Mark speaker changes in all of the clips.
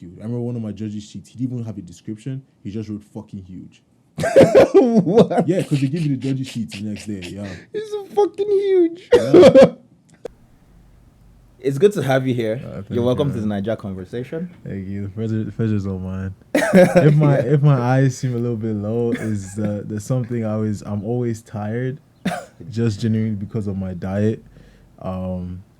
Speaker 1: huge. I remember one of my judges' sheets, he didn't even have a description. He just wrote fucking huge.
Speaker 2: What?
Speaker 1: Yeah, because they give you the judges' sheets the next day. Yeah.
Speaker 2: It's fucking huge.
Speaker 1: Yeah.
Speaker 2: It's good to have you here.
Speaker 1: Thank
Speaker 2: You're welcome
Speaker 1: you,
Speaker 2: to the
Speaker 1: man.
Speaker 2: Niger conversation.
Speaker 1: Thank you. The pleasure's all mine. If my eyes seem a little bit low, is there's something I'm always tired, just genuinely because of my diet.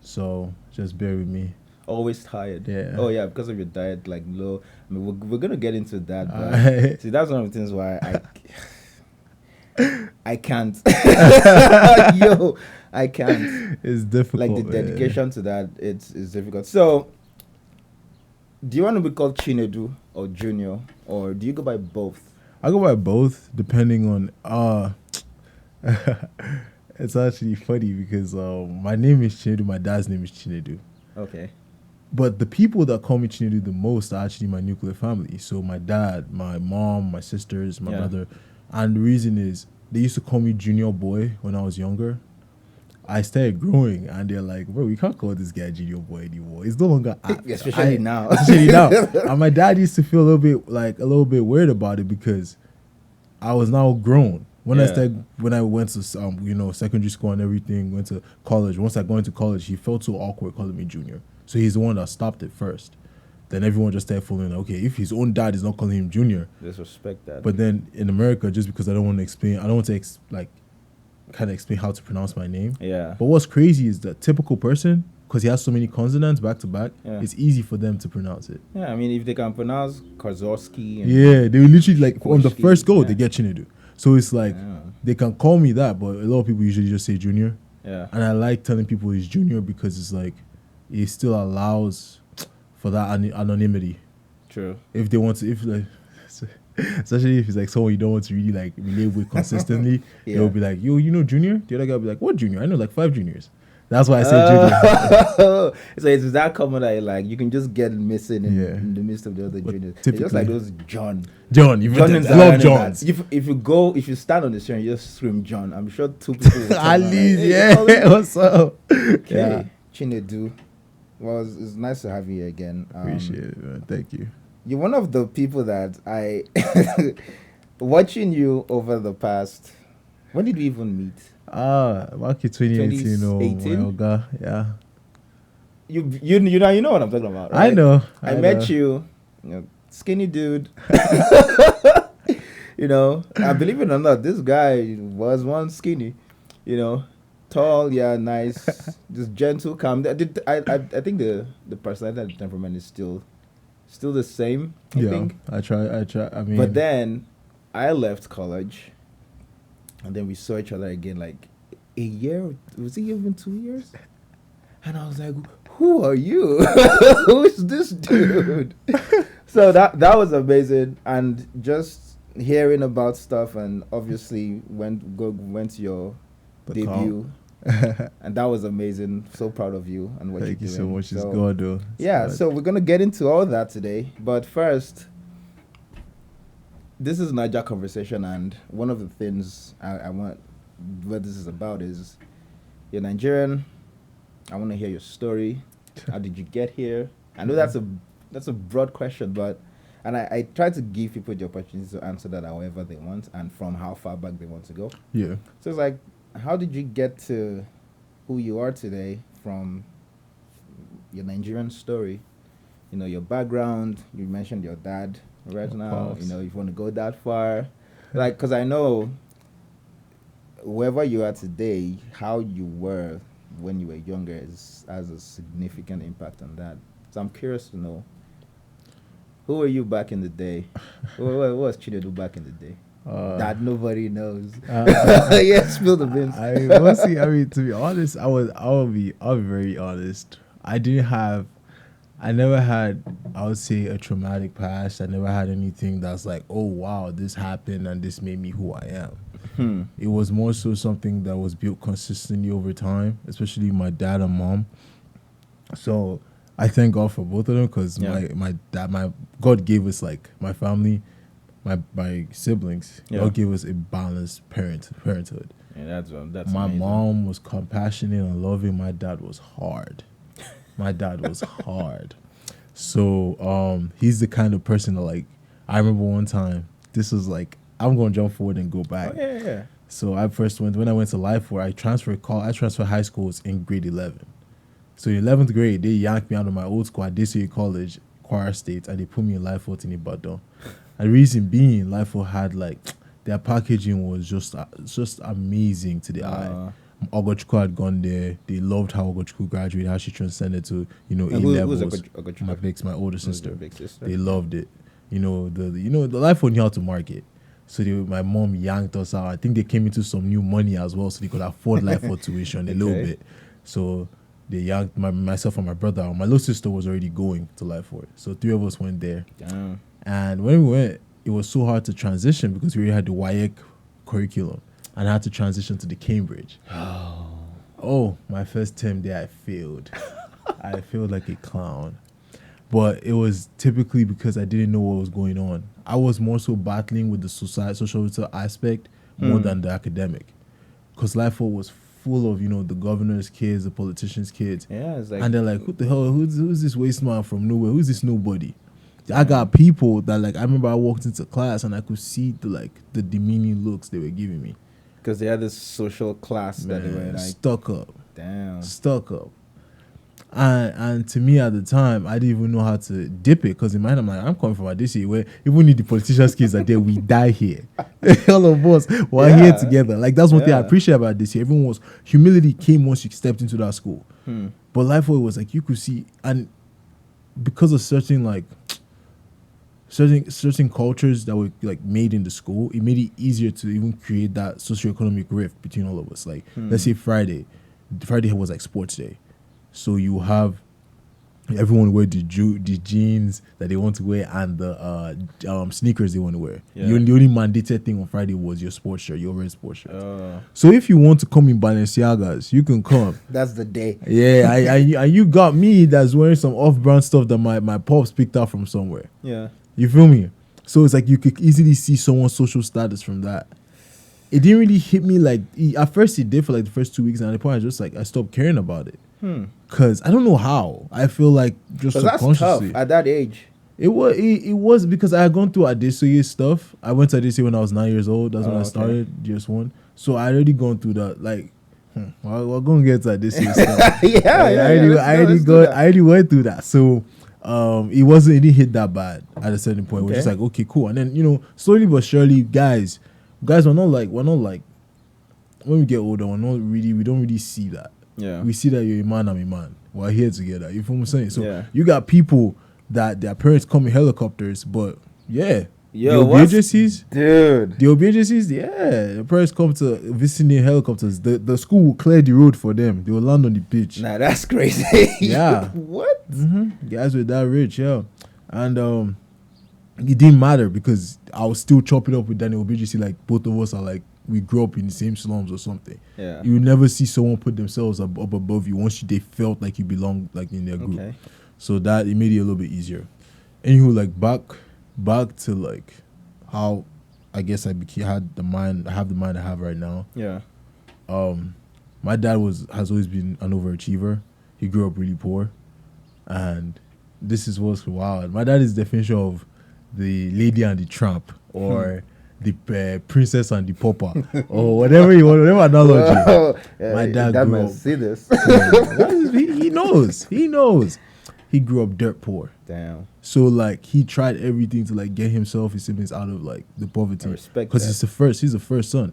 Speaker 1: So just bear with me.
Speaker 2: Always tired.
Speaker 1: Yeah.
Speaker 2: Oh yeah, because of your diet, like low. I mean, we're gonna get into that, but
Speaker 1: Alright.
Speaker 2: see, that's one of the things why I can't. Yo, I can't.
Speaker 1: It's difficult.
Speaker 2: Like the
Speaker 1: man.
Speaker 2: dedication to that, it's difficult. So, do you want to be called Chinedu or Junior, or do you go by both?
Speaker 1: I go by both depending on. It's actually funny because my name is Chinedu. My dad's name is Chinedu.
Speaker 2: Okay.
Speaker 1: But the people that call me Chinedu the most are actually my nuclear family. So my dad, my mom, my sisters, my
Speaker 2: Yeah.
Speaker 1: brother. And the reason is they used to call me Junior Boy when I was younger. I started growing and they're like, bro, we can't call this guy Junior Boy anymore. It's no longer
Speaker 2: Especially now.
Speaker 1: Especially now. And my dad used to feel a little bit weird about it because I was now grown. When I went to secondary school and everything, went to college. Once I got into college, he felt so awkward calling me Junior. So he's the one that stopped it first. Then everyone just started following. Okay, if his own dad is not calling him Junior,
Speaker 2: Disrespect that.
Speaker 1: but then in America, just because I don't want to explain how to pronounce my name.
Speaker 2: Yeah.
Speaker 1: But what's crazy is the typical person, because he has so many consonants back to back,
Speaker 2: Yeah.
Speaker 1: it's easy for them to pronounce it.
Speaker 2: Yeah, I mean, if they can pronounce Kozorski. And
Speaker 1: Yeah, they will literally like on the
Speaker 2: Koshki,
Speaker 1: first go
Speaker 2: yeah.
Speaker 1: they get Chinedu. So it's like
Speaker 2: Yeah.
Speaker 1: they can call me that, but a lot of people usually just say Junior.
Speaker 2: Yeah.
Speaker 1: And I like telling people he's Junior because it's like it still allows for that anonymity.
Speaker 2: True.
Speaker 1: If they want to, especially if it's like someone you don't want to really like relate with consistently,
Speaker 2: Yeah.
Speaker 1: they'll be like, yo, you know Junior? The other guy will be like, what Junior? I know like 5 juniors. That's why I say Junior.
Speaker 2: So it's that common that like you can just get missing in,
Speaker 1: Yeah.
Speaker 2: in the midst of the other
Speaker 1: But
Speaker 2: juniors. It's just like
Speaker 1: typically-
Speaker 2: those John.
Speaker 1: John, you
Speaker 2: John and
Speaker 1: love
Speaker 2: Zion
Speaker 1: Johns.
Speaker 2: and that. If you stand on the street and you just scream John, I'm sure 2 people will turn
Speaker 1: At
Speaker 2: around like,
Speaker 1: least,
Speaker 2: "Hey,
Speaker 1: yeah.
Speaker 2: call him."
Speaker 1: What's up?
Speaker 2: Okay.
Speaker 1: Yeah.
Speaker 2: Chinedu. Well, it's nice to have you here again.
Speaker 1: Appreciate it, man. Thank you.
Speaker 2: You're one of the people that I watching you over the past. When did we even meet?
Speaker 1: Back in 2018, oh,
Speaker 2: 2018?
Speaker 1: my God. Yeah.
Speaker 2: You know what I'm talking about,
Speaker 1: I
Speaker 2: right?
Speaker 1: know.
Speaker 2: I met you, skinny dude. I believe it or not, this guy was one skinny, tall, yeah, nice, just gentle, calm. I think the personality and the temperament is still the same. I think.
Speaker 1: I try. I mean,
Speaker 2: But then I left college, and then we saw each other again like a year. Was it even 2 years? And I was like, "Who are you? Who is this dude?" So that was amazing, and just hearing about stuff, and obviously went to your
Speaker 1: The
Speaker 2: debut, and that was amazing. So proud of you and what
Speaker 1: thank you
Speaker 2: you're
Speaker 1: so
Speaker 2: doing.
Speaker 1: much. It's God, though. It's
Speaker 2: Yeah,
Speaker 1: God.
Speaker 2: so we're gonna get into all that today, but first, this is Niger conversation, and one of the things I want, what this is about is, you're Nigerian. I want to hear your story. How did you get here? I know that's a broad question, but I try to give people the opportunity to answer that however they want and from how far back they want to go.
Speaker 1: Yeah.
Speaker 2: So it's like, how did you get to who you are today from your Nigerian story? Your background. You mentioned your dad right
Speaker 1: Of
Speaker 2: now.
Speaker 1: course.
Speaker 2: If you want to go that far, like, because I know wherever you are today, how you were when you were younger has a significant impact on that. So I'm curious to know, who were you back in the day? What was Chinedu back in the day? That nobody knows. Yeah, spill the beans.
Speaker 1: To be honest, I'll be very honest. I never had, I would say, a traumatic past. I never had anything that's like, oh wow, this happened and this made me who I am. It was more so something that was built consistently over time, especially my dad and mom. So I thank God for both of them because my God gave us, like, my family, my siblings.
Speaker 2: Yeah.
Speaker 1: God gave us a balanced parenthood.
Speaker 2: Yeah, that's
Speaker 1: My
Speaker 2: amazing.
Speaker 1: mom was compassionate and loving. My dad was hard. My dad was hard. So he's the kind of person that like I remember one time. This was like I'm gonna jump forward and go back.
Speaker 2: Oh, yeah.
Speaker 1: So I first went when I went to Life Where I transferred high schools in grade 11. So in 11th grade, they yanked me out of my old school at DCU College, Kwara State, and they put me in Life Fort in Ibadan. And the reason being, Life Fort had like their packaging was just amazing to the eye. Ogochukwu had gone there. They loved how Ogochukwu graduated, how she transcended to A levels. My older sister.
Speaker 2: Big sister.
Speaker 1: They loved it. The Life Fort knew how to market. So my mom yanked us out. I think they came into some new money as well, so they could afford Life Fort tuition a little bit. So they yanked myself and my brother out. My little sister was already going to Life Fort. So 3 of us went there.
Speaker 2: Damn.
Speaker 1: And when we went, it was so hard to transition because we already had the WAEC curriculum. And I had to transition to the Cambridge. Oh, my first term there, I failed. I failed like a clown. But it was typically because I didn't know what was going on. I was more so battling with the social aspect more than the academic. Because Life Fort was full of, the governor's kids, the politicians' kids.
Speaker 2: Yeah, it's like,
Speaker 1: and they're like, who the hell, who's this waste man from nowhere? Who's this nobody? I got people that, like, I remember I walked into class and I could see the demeaning looks they were giving me.
Speaker 2: Because they had this social class that they were like
Speaker 1: stuck up.
Speaker 2: Damn.
Speaker 1: Stuck up. And to me at the time, I didn't even know how to dip it because in my head I'm like, I'm coming from a DC where even if the politicians' kids are there, we die here. All of us were here together. Like that's one thing I appreciate about this year. Humility came once you stepped into that school. But Life Fort was like you could see, and because of certain cultures that were like made in the school, it made it easier to even create that socioeconomic rift between all of us. Like let's say Friday was like sports day, so you have everyone wear the jeans that they want to wear and the sneakers they want to wear. The only mandated thing on Friday was your sports shirt, your red sports shirt. So if you want to come in Balenciagas, you can come.
Speaker 2: That's the day.
Speaker 1: Yeah, and you got me that's wearing some off-brand stuff that my pops picked up from somewhere.
Speaker 2: Yeah.
Speaker 1: You feel me? So it's like you could easily see someone's social status from that. It didn't really hit me like at first it did for like the first 2 weeks, and at the point I stopped caring about it. Cause I don't know how. I feel like just subconsciously.
Speaker 2: That's tough at that age.
Speaker 1: It was because I had gone through Adesoye stuff. I went to Adesoye when I was 9 years old. That's when I started GS1. So I already gone through that. Like, we're gonna get to Adesoye stuff. I already went through that. So. It didn't hit that bad at a certain point. We're just like, okay, cool. And then, slowly but surely, guys, we're not like, when we get older, we don't really see that.
Speaker 2: Yeah.
Speaker 1: We see that you're a man, I'm a man. We're here together. You feel what I'm saying? So you got people that their parents come in helicopters, but the OB agencies,
Speaker 2: dude.
Speaker 1: The OB agencies, the parents come to visiting in helicopters. The school will clear the road for them. They will land on the pitch.
Speaker 2: Nah, that's crazy.
Speaker 1: Yeah.
Speaker 2: What?
Speaker 1: Guys were that rich, yeah. And it didn't matter because I was still chopping up with Daniel BGC. Like both of us are like we grew up in the same slums or something.
Speaker 2: Yeah.
Speaker 1: You would never see someone put themselves up above you once they felt like you belonged like in their group. Okay. So that it made it a little bit easier. Anywho, like back to like how I guess I have the mind I have right now.
Speaker 2: Yeah.
Speaker 1: My dad has always been an overachiever. He grew up really poor, and this is what's wild. My dad is the definition of the Lady and the Tramp, or the Princess and the Pauper, or whatever you want, whatever analogy. My dad
Speaker 2: that
Speaker 1: grew
Speaker 2: man
Speaker 1: up.
Speaker 2: See this?
Speaker 1: He knows. He knows. He grew up dirt poor.
Speaker 2: Damn.
Speaker 1: So like he tried everything to like get himself, his siblings out of like the poverty.
Speaker 2: I respect
Speaker 1: because he's the first son,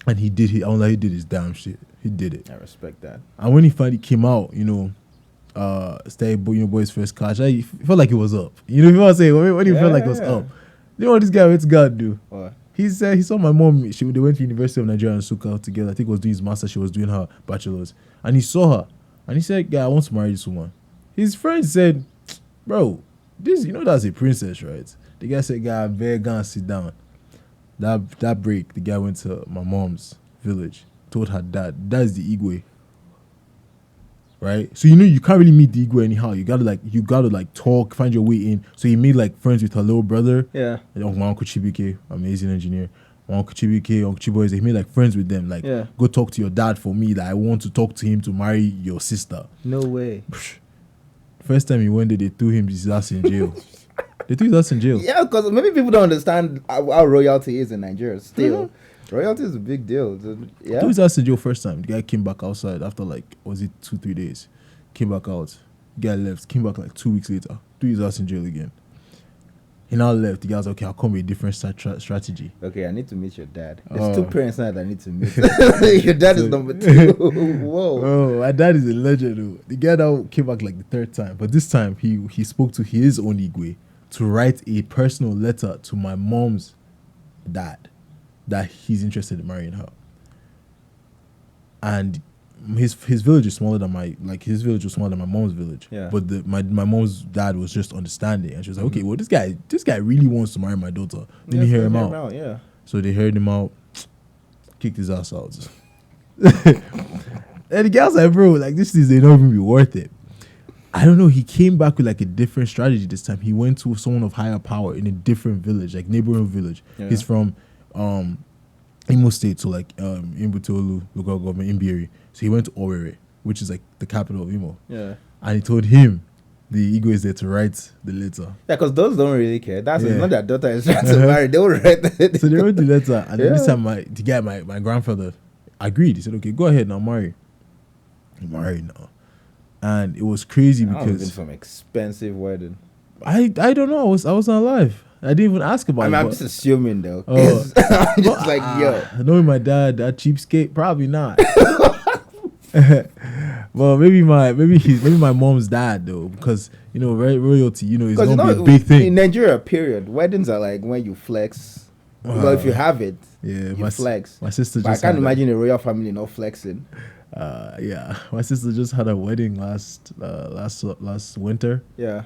Speaker 1: and he did his damn shit. He did it.
Speaker 2: I respect that.
Speaker 1: And when he finally came out, started boys first class, I felt like it was up. You know what I'm saying? When he felt like it was up. You know what this guy went to God do?
Speaker 2: What?
Speaker 1: He said he saw my mom. They went to University of Nigeria and Nsukka together. I think he was doing his master. She was doing her bachelor's, and he saw her, and he said, "Guy, I want to marry this woman." His friend said, "Bro, that's a princess, right?" The guy said, "Guy, better go and sit down." That break, the guy went to my mom's village, told her dad, "That is the Igwe." Right? So you can't really meet the Igwe anyhow. You gotta like talk, find your way in. So he made like friends with her little brother.
Speaker 2: Yeah.
Speaker 1: My uncle Chibike, amazing engineer. My uncle Chibike, Uncle Chiboys, he made like friends with them. Like, go talk to your dad for me. That I want to talk to him to marry your sister.
Speaker 2: No way.
Speaker 1: First time he went there, they threw him his ass in jail. They threw his ass in jail.
Speaker 2: Yeah, because maybe people don't understand how royalty is in Nigeria. Still, royalty is a big deal. Yeah.
Speaker 1: Threw his ass in jail first time. The guy came back outside after like, was it 2-3 days? Came back out. The guy left. Came back like 2 weeks later. Threw his ass in jail again. He now left. The guy was like, okay, I'll come with a different strategy.
Speaker 2: Okay, I need to meet your dad. There's
Speaker 1: Oh.
Speaker 2: 2 parents now that I need to meet. Your dad is number 2. Whoa.
Speaker 1: Oh, my dad is a legend though. The guy that came back like the 3rd time. But this time he spoke to his own Igwe to write a personal letter to my mom's dad that he's interested in marrying her. And his village is smaller than his village was smaller than my mom's village.
Speaker 2: Yeah.
Speaker 1: But my mom's dad was just understanding, and she was like, okay, well this guy really wants to marry my daughter. Let me hear him out.
Speaker 2: Yeah.
Speaker 1: So they heard him out, kicked his ass out. And the guy's like, bro, like this is they don't even be worth it. I don't know. He came back with like a different strategy this time. He went to someone of higher power in a different village, like neighborhood village.
Speaker 2: Yeah.
Speaker 1: He's from Imo State, so like Imbutolu local government, Imbieri. So he went to Owerri, which is like the capital of Imo.
Speaker 2: Yeah.
Speaker 1: And he told him the Igwe is there to write the letter.
Speaker 2: Yeah, because those don't really care. That's
Speaker 1: Yeah.
Speaker 2: not their daughter is trying to marry. They will write it.
Speaker 1: So they wrote the letter, and then this
Speaker 2: Yeah.
Speaker 1: time my grandfather agreed. He said, okay, go ahead now, marry. He married now. And it was crazy
Speaker 2: That was
Speaker 1: because
Speaker 2: some expensive wedding.
Speaker 1: I don't know. I was not alive. I didn't even ask about
Speaker 2: I mean,
Speaker 1: it.
Speaker 2: I'm
Speaker 1: but-
Speaker 2: just assuming though.
Speaker 1: Oh.
Speaker 2: I'm just like, yo.
Speaker 1: Knowing my dad, that cheapskate, probably not. Well, maybe my mom's dad though, because royalty, is
Speaker 2: Because
Speaker 1: gonna be a big
Speaker 2: in
Speaker 1: thing.
Speaker 2: Nigeria, period, weddings are like when you flex. Well, if you have it,
Speaker 1: Yeah,
Speaker 2: you flex.
Speaker 1: my sister
Speaker 2: But I
Speaker 1: just
Speaker 2: can't
Speaker 1: had
Speaker 2: imagine a royal family not flexing.
Speaker 1: yeah, my sister just had a wedding last winter.
Speaker 2: Yeah.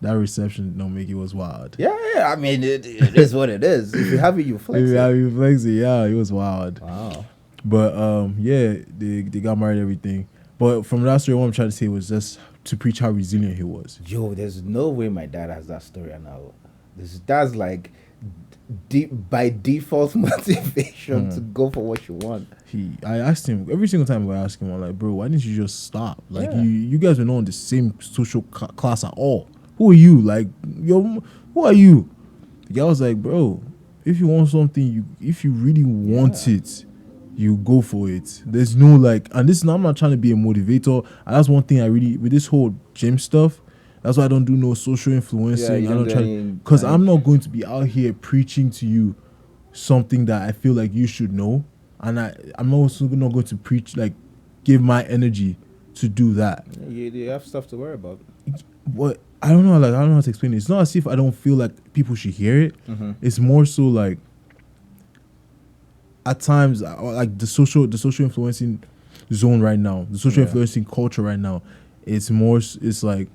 Speaker 1: That reception don't make it was wild.
Speaker 2: Yeah. I mean, it is what it is. If you have it, you flex
Speaker 1: Maybe
Speaker 2: it.
Speaker 1: how you flex it, yeah, it was wild.
Speaker 2: Wow.
Speaker 1: But yeah, they got married and everything. But from that story, what I'm trying to say was just to preach how resilient he was.
Speaker 2: Yo, there's no way my dad has that story now. That's like by default motivation to go for what you want.
Speaker 1: I asked him every single time I ask him, I'm like, bro, why didn't you just stop? Like
Speaker 2: Yeah.
Speaker 1: you guys were not in the same social class at all. Who are you? Like, who are you? The guy was like, bro, if you want something, if you really want it, you go for it. There's no like, and this, I'm not trying to be a motivator. And that's one thing I really, with this whole gym stuff, that's why I don't do no social influencing.
Speaker 2: you
Speaker 1: I don't
Speaker 2: don't do
Speaker 1: try,
Speaker 2: any,
Speaker 1: because
Speaker 2: like-
Speaker 1: I'm not going to be out here preaching to you something that I feel like you should know. And I'm also not going to preach, like, give my energy to do that.
Speaker 2: You have stuff to worry about.
Speaker 1: What I don't know, like I don't know how to explain it. It's not as if I don't feel like people should hear it. It's more so like at times, like the social influencing zone right now, the social influencing culture right now. It's like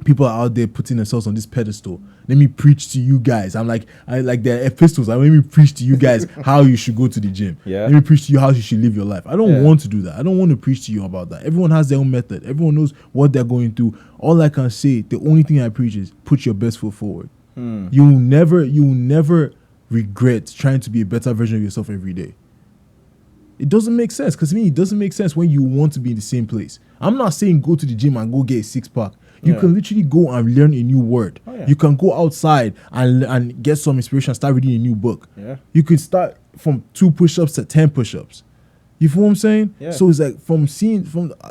Speaker 1: people are out there putting themselves on this pedestal. Let me preach to you guys. I'm like, I like their epistles. Let me preach to you guys how you should go to the gym.
Speaker 2: Yeah.
Speaker 1: Let me preach to you how you should live your life. I don't want to do that. I don't want to preach to you about that. Everyone has their own method. Everyone knows what they're going through. All I can say, the only thing I preach is put your best foot forward. You will never regret trying to be a better version of yourself every day. It doesn't make sense, because to me, it doesn't make sense when you want to be in the same place. I'm not saying go to the gym and go get a six-pack. You can literally go and learn a new word. You can go outside and get some inspiration and start reading a new book. You can start from 2 push-ups to 10 push-ups. You feel what I'm saying? So it's like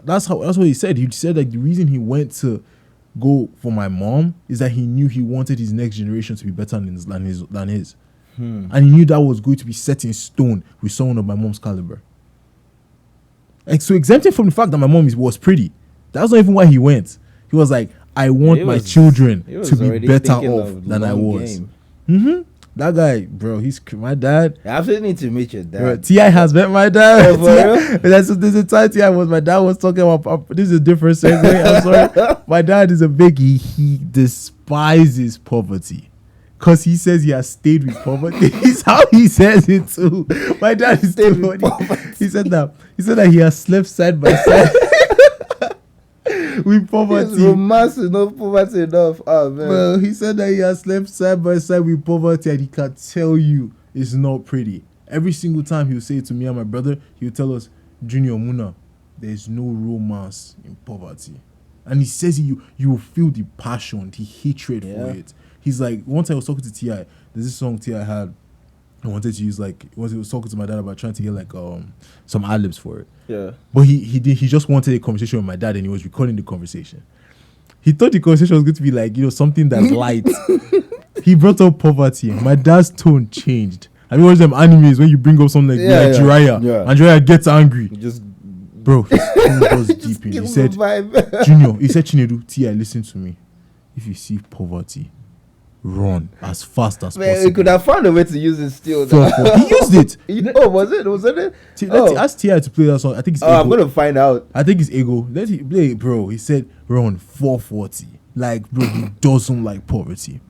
Speaker 1: that's what he said. He said like the reason he went to go for my mom is that he knew he wanted his next generation to be better than his. And he knew that was going to be set in stone with someone of my mom's caliber. Like, so exempted from the fact that my mom was pretty. That's not even why he went. He was like, I want my children to be better off than I was. That guy, bro, he's my dad.
Speaker 2: I absolutely need to meet your dad.
Speaker 1: Bro, T.I. has met my dad.
Speaker 2: Oh, for real?
Speaker 1: There's a time T.I. my dad was talking about. This is a different segue. I'm sorry. My dad is a biggie. He despises poverty. Because he says he has stayed with poverty. It's how he says it too. My dad is stayed with poverty. He said that he has slept side by side with poverty.
Speaker 2: It's romance enough, poverty enough. Oh man.
Speaker 1: Well, he said that he has slept side by side with poverty, and he can tell you it's not pretty. Every single time he'll say it to me and my brother, he'll tell us, Junior Muna, there's no romance in poverty. And he says you will feel the passion, the hatred for it. He's like, one time I was talking to T.I., there's this song T.I. had, I wanted to use, like, he was talking to my dad about trying to get like some ad-libs for it.
Speaker 2: Yeah.
Speaker 1: But he just wanted a conversation with my dad, and he was recording the conversation. He thought the conversation was going to be like, something that's light. He brought up poverty. My dad's tone changed. Have you watched them animes when you bring up something like Jiraiya? And Jiraiya gets angry. Bro, his tone was deep in. He said, Junior, he said, Chinedu, T.I., listen to me. If you see poverty, run as fast as possible.
Speaker 2: He could have found a way to use it still.
Speaker 1: He used it.
Speaker 2: Was it?
Speaker 1: Let's ask T.I. to play that song. I think it's Ego.
Speaker 2: I'm going to find out.
Speaker 1: I think it's Ego. Let him play it, bro. He said, run 440. Like, bro, he doesn't like poverty.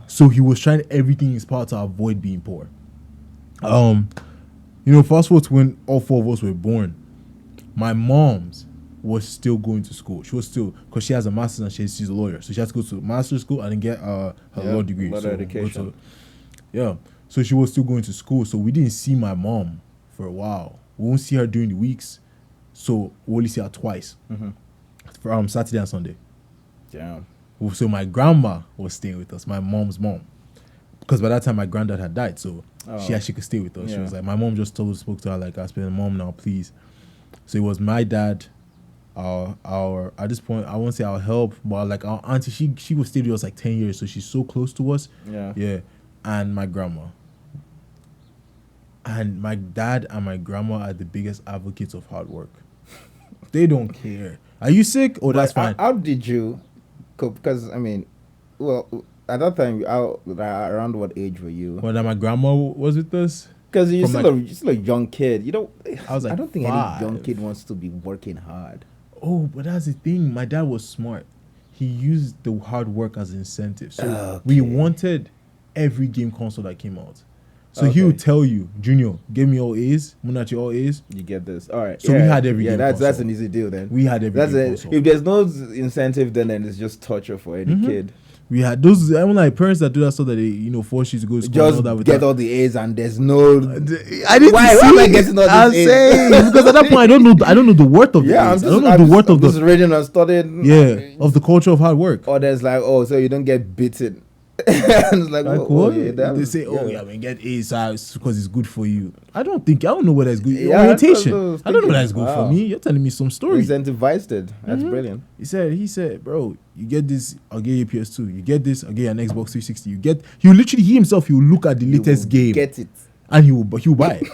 Speaker 1: So he was trying everything in his power to avoid being poor. Fast forward to when all four of us were born, my mom's was still going to school. She was still, because she has a master's and she's a lawyer, so she has to go to master's school and then get her law degree.
Speaker 2: Education.
Speaker 1: So she was still going to school. So we didn't see my mom for a while. We won't see her during the weeks. So we only see her twice, from Saturday and Sunday.
Speaker 2: Damn.
Speaker 1: So my grandma was staying with us, my mom's mom, because by that time my granddad had died, so she actually could stay with us. She was like, my mom just spoke to her like, I spend mom now, please. So it was my dad, our at this point I won't say our help, but like our auntie, she was staying with us like 10 years, so she's so close to us. And my grandma. And my dad and my grandma are the biggest advocates of hard work. They don't care. Are you sick? Oh, that's fine.
Speaker 2: How did you? Because at that time, around what age were you?
Speaker 1: When my grandma was with us?
Speaker 2: Because you're still a young kid.
Speaker 1: I was like,
Speaker 2: I don't think any young kid wants to be working hard.
Speaker 1: Oh, but that's the thing. My dad was smart. He used the hard work as incentive. So we wanted every game console that came out. So he would tell you, Junior, give me all A's. Munachi all A's.
Speaker 2: You get this. All right.
Speaker 1: So we had every game
Speaker 2: that's
Speaker 1: console.
Speaker 2: an easy deal then.
Speaker 1: We had every game console.
Speaker 2: If there's no incentive, then it's just torture for any kid.
Speaker 1: We had those. I mean, like parents that do that so that they, force you to go to school.
Speaker 2: Just
Speaker 1: and all that
Speaker 2: get all the A's and there's no.
Speaker 1: I didn't
Speaker 2: Why am I getting all
Speaker 1: I'm
Speaker 2: these A's?
Speaker 1: saying because at that point I don't know the worth of the A's. I don't know the worth of
Speaker 2: the reading and studying.
Speaker 1: Yeah, of the culture of hard work.
Speaker 2: Or there's like, so you don't get beaten. It's like,
Speaker 1: they say, we get A's because it's good for you. I don't know whether it's good. Orientation. I don't know whether it's good for me. You're telling me some story.
Speaker 2: Incentivized it. That's brilliant.
Speaker 1: He said, bro, you get this, I'll get you a PS2. You get this, I'll get you an Xbox 360. He himself, he will look at the latest game.
Speaker 2: Get it.
Speaker 1: And he will buy it.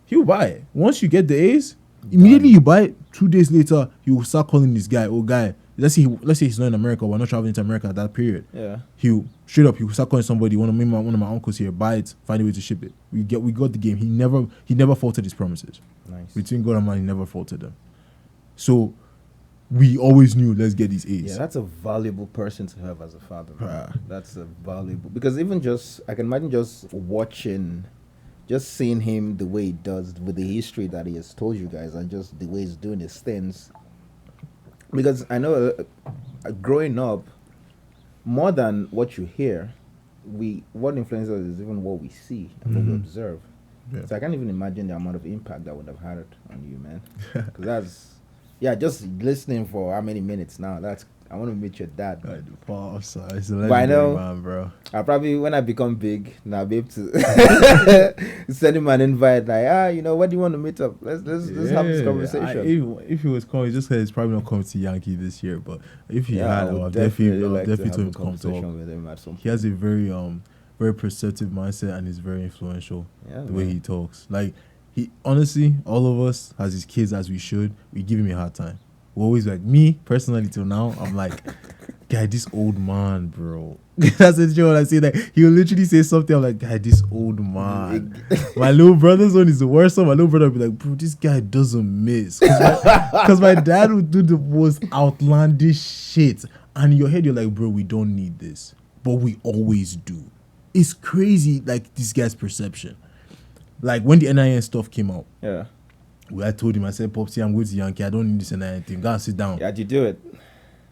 Speaker 1: He will buy it. Once you get the A's, immediately you buy it. 2 days later, he will start calling this guy, guy. Let's say he's not in America. We're not traveling to America at that period.
Speaker 2: Yeah.
Speaker 1: He'll start calling somebody. One of my uncles here. Buy it. Find a way to ship it. We got the game. He never faulted his promises.
Speaker 2: Nice.
Speaker 1: Between God and man, he never faulted them. So we always knew, let's get these A's.
Speaker 2: Yeah, that's a valuable person to have as a father. That's a valuable, because even I can imagine just seeing him the way he does with the history that he has told you guys and just the way he's doing his things. Because I know growing up, more than what you hear, what influences us is even what we see and what we observe. Yeah. So I can't even imagine the amount of impact that would have had on you, man. Because just listening for how many minutes now, I want to meet your dad.
Speaker 1: But I know, man, bro.
Speaker 2: I probably, when I become big, now I'll be able to send him an invite. Like, when do you want to meet up? Let's have this conversation.
Speaker 1: If he was coming, just because he's probably not coming to Yankee this year, but if he had, I'll definitely told him to come talk.
Speaker 2: With him at some point.
Speaker 1: He has a very very perceptive mindset and is very influential. The way he talks, like he honestly, all of us as his kids, as we should, we give him a hard time. We're always like, me personally till now, I'm like, guy, this old man, bro. That's the joke. I say that he'll literally say something. I'm like, guy, this old man. My little brother's one is the worst one. My little brother will be like, bro, this guy doesn't miss. Because my dad would do the most outlandish shit. And in your head, you're like, bro, we don't need this. But we always do. It's crazy, like, this guy's perception. Like, when the NIN stuff came out.
Speaker 2: Yeah.
Speaker 1: I told him, I said, Popsy, I'm going to Yankee. I don't need this NIN thing. Go and sit down.
Speaker 2: How'd you do it?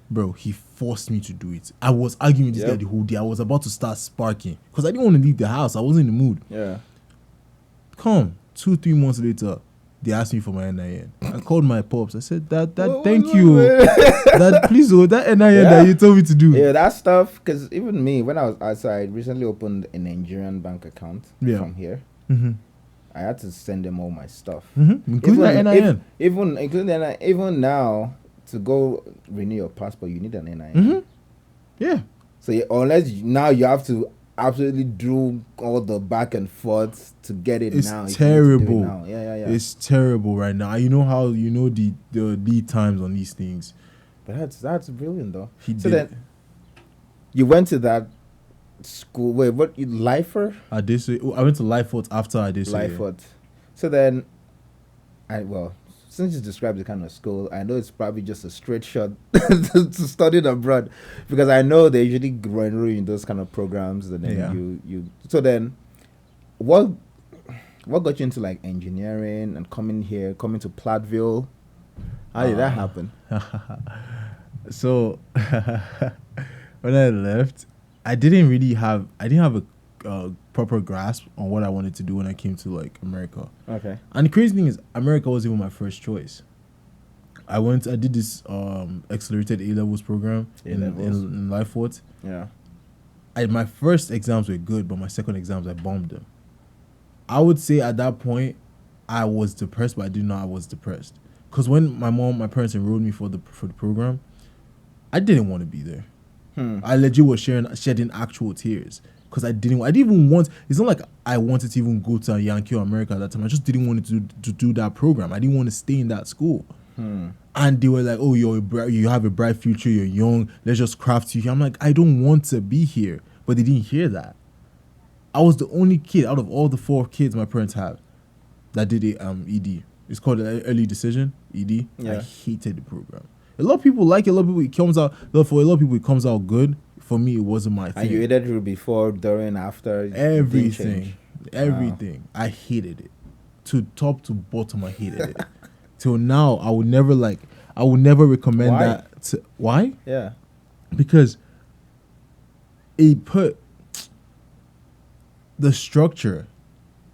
Speaker 1: Bro, he forced me to do it. I was arguing with this guy the whole day. I was about to start sparking because I didn't want to leave the house. I wasn't in the mood.
Speaker 2: Yeah.
Speaker 1: Come, 2-3 months later, they asked me for my NIN. I called my pops. I said, Dad,
Speaker 2: Whoa,
Speaker 1: thank
Speaker 2: whoa,
Speaker 1: you.
Speaker 2: whoa.
Speaker 1: That please, that NIN
Speaker 2: Yeah.
Speaker 1: that you told me to do.
Speaker 2: Yeah, that stuff. Because even me, when I was outside, I recently opened a Nigerian bank account from here.
Speaker 1: Mm-hmm.
Speaker 2: I had to send them all my stuff,
Speaker 1: Including that NIN.
Speaker 2: Even now, to go renew your passport, you need an NIN.
Speaker 1: Mm-hmm. Yeah.
Speaker 2: So now you have to absolutely do all the back and forth to get it
Speaker 1: It's
Speaker 2: now.
Speaker 1: terrible.
Speaker 2: Now. Yeah.
Speaker 1: It's terrible right now. You know how the lead times on these things.
Speaker 2: But that's brilliant though.
Speaker 1: So
Speaker 2: then you went to that school. Wait, what? Lifer?
Speaker 1: I went to Lifefort after I did.
Speaker 2: Lifefort. So then, since you described the kind of school, I know it's probably just a straight shot to study abroad, because I know they usually enroll you in those kind of programs, and then you. So then, what got you into like engineering and coming to Platteville? How did that happen?
Speaker 1: So when I left, I didn't have a proper grasp on what I wanted to do when I came to like America.
Speaker 2: Okay.
Speaker 1: And the crazy thing is, America wasn't even my first choice. I did this accelerated A-levels program in Lifefort.
Speaker 2: Yeah.
Speaker 1: My first exams were good, but my second exams I bombed them. I would say at that point I was depressed, but I didn't know I was depressed. Because when my parents enrolled me for the program, I didn't want to be there. I legit was shedding actual tears because I didn't even want. It's not like I wanted to even go to Yankee or America at that time. I just didn't want to do that program. I didn't want to stay in that school. And they were like, "Oh, you have a bright future. You're young. Let's just craft you here." I'm like, I don't want to be here. But they didn't hear that. I was the only kid out of all the 4 kids my parents have that did ED. It's called early decision, ED.
Speaker 2: Yeah.
Speaker 1: I hated the program. A lot of people like it. A lot of people it comes out. For a lot of people it comes out good. For me, it wasn't my thing.
Speaker 2: And you aided through before, during, after?
Speaker 1: Everything. I hated it. To top to bottom, I hated it. Till now, I would never recommend that. Why?
Speaker 2: Yeah.
Speaker 1: Because it put the structure.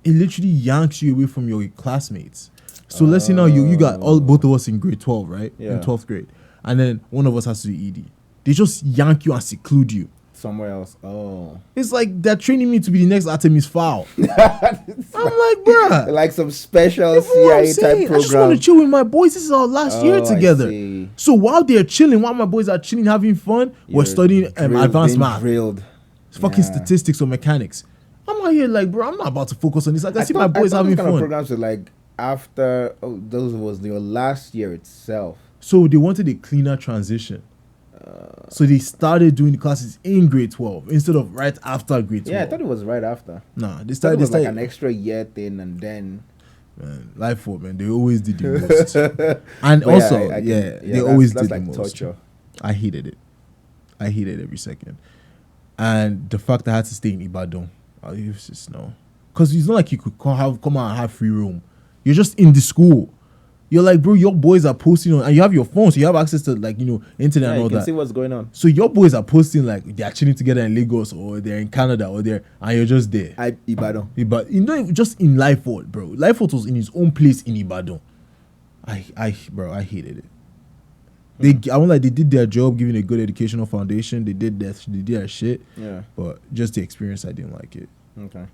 Speaker 1: It literally yanks you away from your classmates. So let's say now you got both of us in grade 12, right?
Speaker 2: Yeah.
Speaker 1: In 12th grade. And then one of us has to do ED. They just yank you and seclude you.
Speaker 2: Somewhere else. Oh.
Speaker 1: It's like they're training me to be the next Artemis Fowl. I'm like, bruh.
Speaker 2: Like some special CIA type program.
Speaker 1: I just want to chill with my boys. This is our last year together. So while they're chilling, while my boys are chilling, having fun, we're studying advanced math. It's fucking statistics or mechanics. I'm out here like, bro, I'm not about to focus on this. I see my boys having fun.
Speaker 2: Programs were like after those was your last year itself.
Speaker 1: So they wanted a cleaner transition. So they started doing the classes in grade 12 instead of right after grade 12.
Speaker 2: Yeah, I thought it was right after.
Speaker 1: Nah, they
Speaker 2: started
Speaker 1: like
Speaker 2: an extra year thing, and then
Speaker 1: Lifefort, man, they always did the most. And but also, they always did the most. Torture. I hated it. I hated every second. And the fact that I had to stay in Ibadan, it was just no. Because it's not like you could come out and have free room. You're just in the school. You're like, bro, your boys are posting on, and you have your phone, so you have access to internet and all that. You
Speaker 2: can see what's going on.
Speaker 1: So your boys are posting like they're chilling together in Lagos or they're in Canada or and you're just there.
Speaker 2: Ibadan.
Speaker 1: Just in Lifefort, bro. Lifefort was in his own place in Ibadan. I hated it. I won't lie, they did their job, giving a good educational foundation. They did their shit.
Speaker 2: Yeah. But
Speaker 1: just the experience, I didn't like it.
Speaker 2: Okay.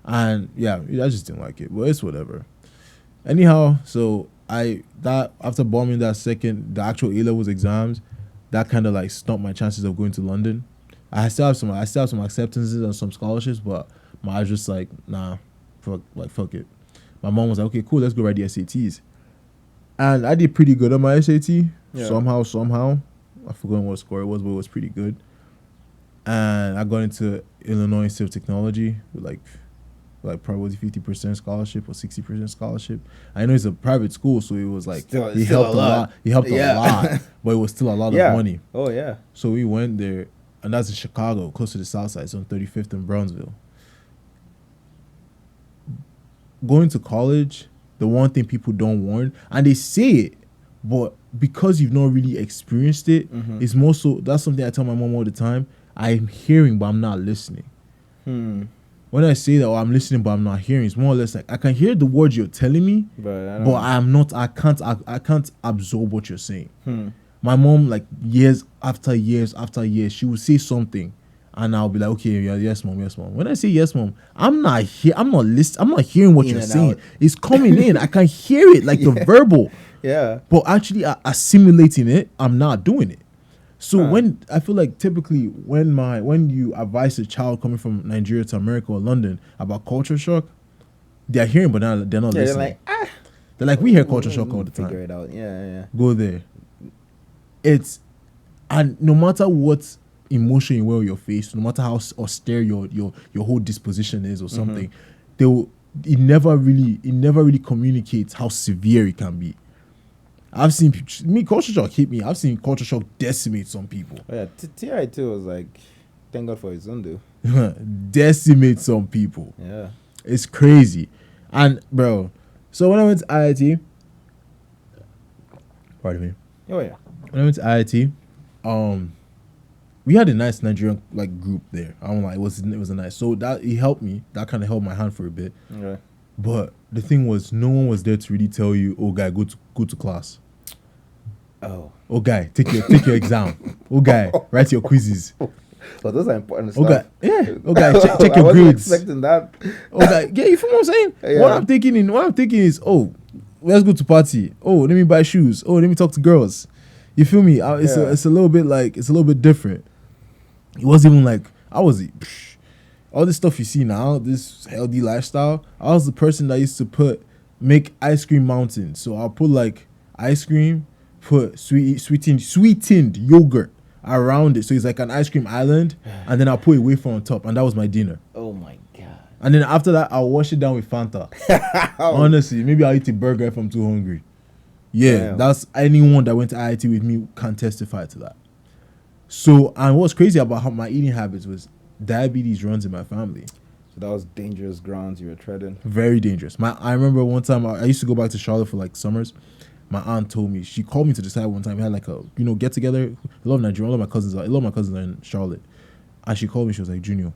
Speaker 1: And I just didn't like it. But it's whatever. Anyhow, so after bombing that the actual A-levels exams, that kind of like stumped my chances of going to London. I still have some acceptances and some scholarships, but I was just like, nah, fuck it. My mom was like, okay, cool, let's go write the SATs. And I did pretty good on my SAT. Yeah. Somehow. I forgot what score it was, but it was pretty good. And I got into Illinois Institute of Technology with like probably 50% scholarship or 60% scholarship. I know it's a private school, so it was like he helped a lot. He helped a lot, but it was still a lot of money.
Speaker 2: Oh yeah.
Speaker 1: So we went there, and that's in Chicago, close to the South Side. It's on 35th and Brownsville. Going to college, the one thing people don't warn, and they say it, but because you've not really experienced it, it's more so. That's something I tell my mom all the time. I'm hearing, but I'm not listening. when I say that, oh, I'm listening, but I'm not hearing, it's more or less like I can hear the words you're telling me, but I'm not. I can't absorb what you're saying. My mom, like years after years after years, she would say something, and I'll be like, okay, yeah, yes, mom, yes, mom. When I say yes, mom, I'm not here. I'm not listening. I'm not hearing what you're saying. Out. It's coming in. I can hear it, like the verbal.
Speaker 2: Yeah.
Speaker 1: But actually, assimilating it, I'm not doing it. So when I feel like typically when you advise a child coming from Nigeria to America or London about culture shock, they're hearing, but they're not listening. They're like, we hear culture shock all the time.
Speaker 2: Figure it out. Yeah.
Speaker 1: Go there. And no matter what emotion you wear on your face, no matter how austere your whole disposition is or something, it never really communicates how severe it can be. I've seen culture shock hit me. I've seen culture shock decimate some people.
Speaker 2: Oh, yeah, TI2 was like, thank God for his own dude.
Speaker 1: Decimate some people.
Speaker 2: Yeah,
Speaker 1: it's crazy. And bro, so when I went to IIT, pardon me.
Speaker 2: Oh yeah.
Speaker 1: When I went to IIT, we had a nice Nigerian like group there. I'm like, it was a nice. So that it helped me. That kind of held my hand for a bit.
Speaker 2: Okay.
Speaker 1: But the thing was, no one was there to really tell you, oh guy, go to class. Oh guy, take your exam. Oh guy, write your quizzes.
Speaker 2: But those are important
Speaker 1: stuff.
Speaker 2: Guy,
Speaker 1: Oh guy, check your grades.
Speaker 2: Expecting that.
Speaker 1: Oh guy, yeah, you feel what I'm saying? Yeah. What I'm thinking is, oh, let's go to party. Oh, let me buy shoes. Oh, let me talk to girls. You feel me? It's a little bit different. It wasn't even like all this stuff you see now, this healthy lifestyle. I was the person that used to make ice cream mountains. So I'll put like ice cream, put sweetened yogurt around it, so it's like an ice cream island, and then I'll put a wafer on top, and that was my dinner.
Speaker 2: Oh my god!
Speaker 1: And then after that, I'll wash it down with Fanta. Honestly, maybe I'll eat a burger if I'm too hungry. Yeah, damn. That's anyone that went to IIT with me can testify to that. So, and what's crazy about how my eating habits was diabetes runs in my family.
Speaker 2: So that was dangerous grounds you were treading.
Speaker 1: Very dangerous. I remember one time I used to go back to Charlotte for like summers. My aunt told me, she called me to the side one time. We had like a get together. A lot of Nigerians, a lot of my cousins are in Charlotte. And she called me, she was like, Junior,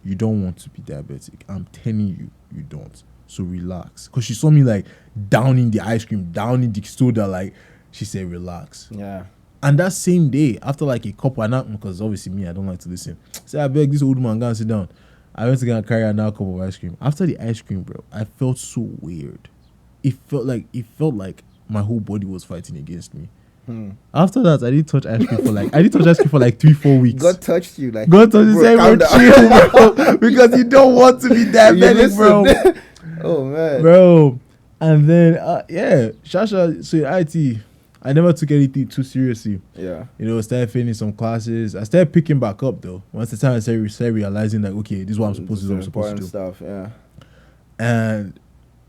Speaker 1: you don't want to be diabetic. I'm telling you, you don't. So relax. Because she saw me like downing the ice cream, downing the soda, like she said, relax.
Speaker 2: Yeah.
Speaker 1: And that same day, after like a couple, because obviously me, I don't like to listen. Say, I beg this old man, go and sit down. I went to go and carry another cup of ice cream. After the ice cream, bro, I felt so weird. It felt like my whole body was fighting against me. After that, I didn't touch ice cream for like 3-4 weeks.
Speaker 2: God touched you, like
Speaker 1: God touched you, bro, chill, bro, because you don't want to be diabetic, bro.
Speaker 2: Oh man,
Speaker 1: bro. And then Shasha. So IT, I never took anything too seriously.
Speaker 2: Yeah,
Speaker 1: started failing some classes. I started picking back up though. Once the time I started realizing that okay, this is what I'm supposed to do. I'm supposed to do
Speaker 2: stuff. Yeah,
Speaker 1: and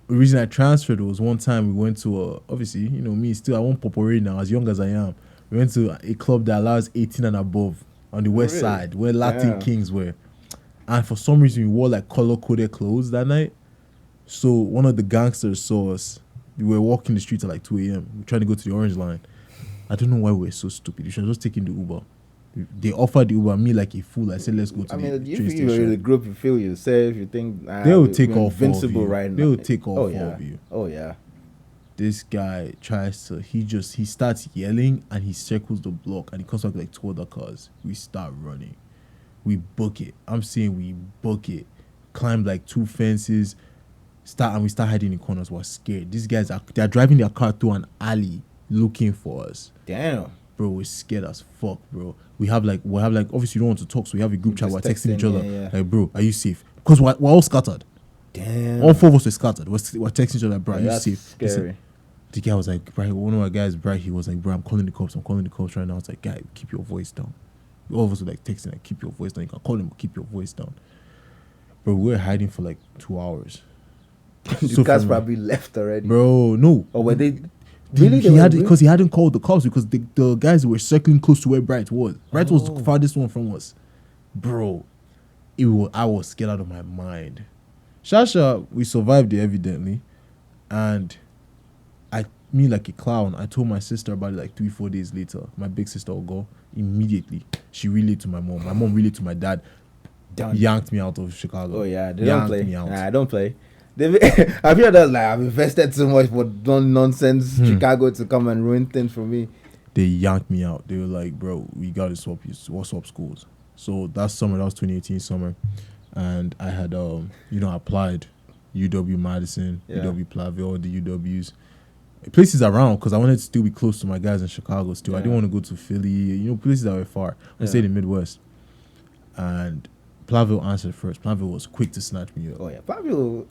Speaker 1: the reason I transferred was one time we went to obviously, me still, I won't potpourri now, as young as I am. We went to a club that allows 18 and above on the west side, where Latin Kings were. And for some reason, we wore like color-coded clothes that night. So one of the gangsters saw us. We were walking the streets at like 2 a.m. We were trying to go to the Orange Line. I don't know why we were so stupid. We should have just taken the Uber. They offered the Uber, me like a fool. I said, let's go to the train station.
Speaker 2: You're in the group, you feel yourself, you think
Speaker 1: they will take off
Speaker 2: invincible right now.
Speaker 1: They will take off of you.
Speaker 2: Oh yeah.
Speaker 1: This guy tries to, he starts yelling and he circles the block and he comes back with like 2 other cars. We start running. We book it. I'm saying we book it. Climb like 2 fences. We start hiding in corners. We're scared. These guys they're driving their car through an alley looking for us.
Speaker 2: Damn.
Speaker 1: Bro, we're scared as fuck, bro. We have like obviously you don't want to talk, so we have a group chat. We're texting each other.
Speaker 2: Yeah.
Speaker 1: Like, bro, are you safe? Because we're all scattered.
Speaker 2: Damn.
Speaker 1: All 4 of us were scattered. We're texting each other, bro, are you safe?
Speaker 2: Scary.
Speaker 1: Listen, the guy was like, bro, one of my guys, bro, he was like, bro, I'm calling the cops right now. I was like, guy, keep your voice down. All of us were like texting, like, keep your voice down. You can call him, but keep your voice down. Bro, we were hiding for like 2 hours.
Speaker 2: The guys probably left already.
Speaker 1: Bro, no.
Speaker 2: Or were they?
Speaker 1: Because he hadn't called the cops because the guys were circling close to where Bright was. Bright was the farthest one from us. Bro, I was scared out of my mind. Shasha, we survived it evidently. And me like a clown, I told my sister about it like 3-4 days later. My big sister will go immediately. She relayed to my mom. My mom relayed to my dad.
Speaker 2: Done.
Speaker 1: yanked me out of Chicago.
Speaker 2: Oh yeah, they
Speaker 1: yanked
Speaker 2: don't play.
Speaker 1: me out.
Speaker 2: Nah, I don't play. I feel that like I've invested too much for nonsense Chicago to come and ruin things for me.
Speaker 1: They yanked me out. They were like, bro, we gotta swap schools. So that summer, that was 2018 summer, and I had applied UW Madison,
Speaker 2: Yeah.
Speaker 1: UW Platteville, all the UWs, places around, because I wanted to still be close to my guys in Chicago still. I
Speaker 2: Yeah.
Speaker 1: didn't want to go to Philly, places that were far. I stayed in the Midwest. And Platteville answered first. Platteville was quick to snatch me up.
Speaker 2: Oh yeah, Pablo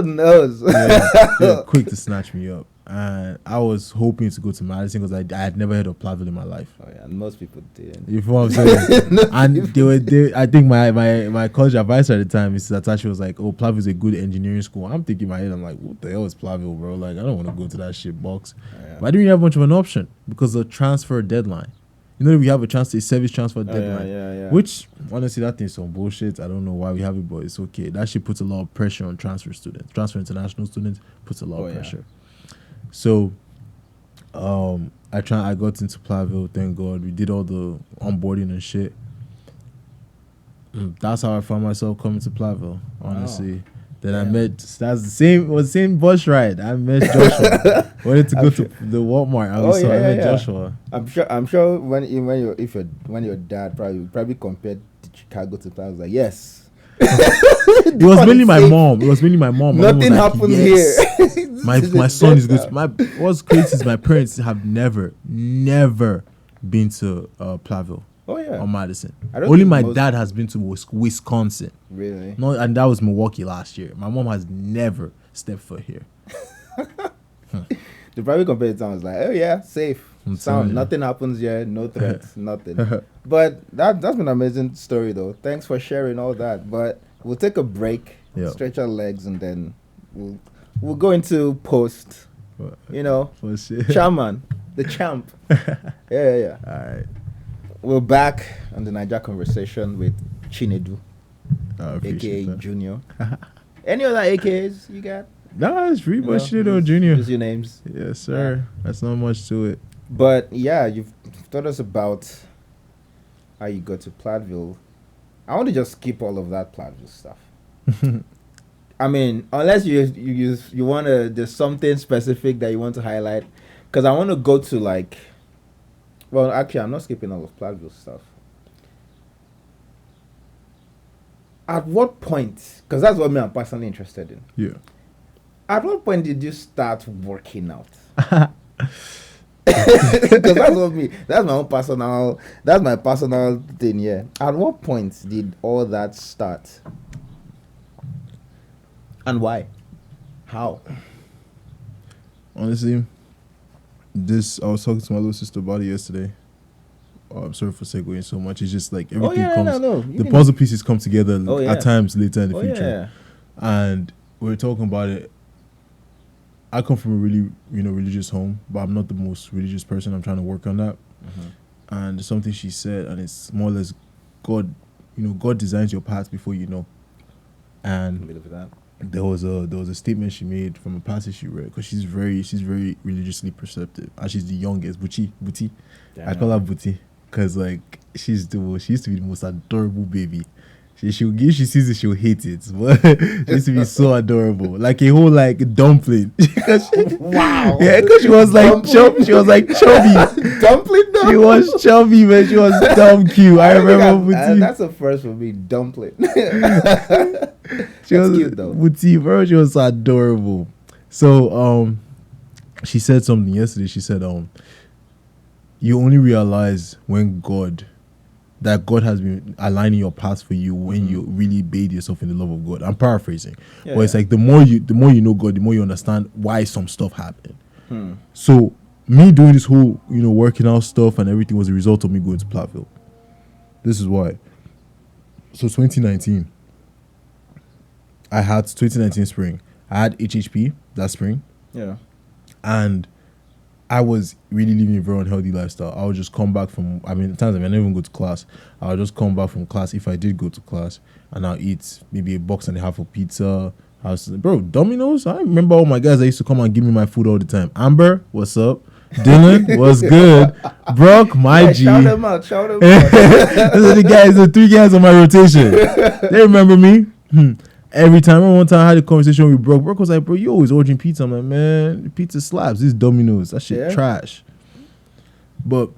Speaker 2: knows.
Speaker 1: They were quick to snatch me up. And I was hoping to go to Madison because I had never heard of Platteville in my life.
Speaker 2: Oh yeah, and most people did.
Speaker 1: You know what I'm saying? And I think my college advisor at the time, Mrs. Atashi, was like, "Oh, Platteville is a good engineering school." I'm thinking in my head, I'm like, "What the hell is Platteville, bro? Like, I don't want to go to that shit box."
Speaker 2: Yeah.
Speaker 1: But I didn't really have much of an option because of the transfer deadline. We have a service transfer deadline.
Speaker 2: Yeah.
Speaker 1: Which, honestly, that thing's some bullshit. I don't know why we have it, but it's okay. That shit puts a lot of pressure on transfer international students puts a lot of pressure. So, I got into Platteville, thank God. We did all the onboarding and shit. That's how I found myself coming to Platteville, honestly. Wow. Then I met, that's it was the same bus ride. I met Joshua. Wanted to go to the Walmart. I met Joshua.
Speaker 2: I'm sure when your dad probably compared Chicago to Platteville, like, yes.
Speaker 1: It was mainly my mom.
Speaker 2: Nothing happened here.
Speaker 1: My son is good. What's crazy is my parents have never been to Platteville.
Speaker 2: Oh yeah.
Speaker 1: Or Madison. Only my dad has been to Wisconsin.
Speaker 2: Really?
Speaker 1: No, and that was Milwaukee last year. My mom has never stepped foot here.
Speaker 2: They probably compared it sounds like, oh yeah, safe. Nothing happens here, no threats, nothing. But that's been an amazing story though. Thanks for sharing all that. But we'll take a break, stretch our legs, and then we'll go into post. Chairman, the champ. Yeah.
Speaker 1: All right.
Speaker 2: We're back on the Niger Conversation with Chinedu, aka
Speaker 1: that.
Speaker 2: Junior. Any other AKAs you got?
Speaker 1: No, it's pretty much Chinedu Junior.
Speaker 2: Just your names.
Speaker 1: Yes, sir. Yeah. That's not much to it.
Speaker 2: But yeah, you've told us about how you got to Platteville. I want to just skip all of that Platteville stuff. I mean, unless you want to, there's something specific that you want to highlight, because I want to go to like. Well, actually, I'm not skipping all of Platteville stuff. At what point, because that's what I'm personally interested in.
Speaker 1: Yeah.
Speaker 2: At what point did you start working out? Because that's my personal thing, yeah. At what point did all that start? And why? How?
Speaker 1: Honestly, I was talking to my little sister about it yesterday. Oh, I'm sorry for segueing so much. It's just like everything the puzzle pieces come together at times later in the future. Yeah. And we were talking about it. I come from a really, religious home, but I'm not the most religious person. I'm trying to work on that. Mm-hmm. And something she said, and it's more or less God, God designs your path before you know. And there was a statement she made from a passage she read, because she's very religiously perceptive, and she's the youngest. Buti. I call her Buti because like she used to be the most adorable baby. If she sees it, she'll hate it. But she used to be so adorable, like a whole like dumpling.
Speaker 2: Wow.
Speaker 1: Yeah, because she was like chubby.
Speaker 2: Dumpling.
Speaker 1: She was chubby, man. She was dumb cute. I remember Buti.
Speaker 2: That's the first for me, dumpling.
Speaker 1: She was
Speaker 2: cute though.
Speaker 1: Buti, bro. She was so adorable. So she said something yesterday. She said you only realize when God has been aligning your path for you when you really bathe yourself in the love of God. I'm paraphrasing, but it's like the more you know God, the more you understand why some stuff happened. So me doing this whole working out stuff and everything was a result of me going to Platteville. This is why. So 2019 spring, I had HHP that spring.
Speaker 2: Yeah,
Speaker 1: and I was really living a very unhealthy lifestyle. I would just come back from, times I didn't even go to class. I would just come back from class if I did go to class, and I'll eat maybe a box and a half of pizza. Domino's. I remember all my guys that used to come and give me my food all the time. Amber, what's up? Dylan was good. Brock, my
Speaker 2: Yeah,
Speaker 1: G.
Speaker 2: shout him out. Shout him out.
Speaker 1: Those are the 3 guys on my rotation. They remember me. Every time, one time I had a conversation with Brock. Brock was like, bro, you always ordering pizza. I'm like, man, the pizza slaps. This Domino's. That shit trash. But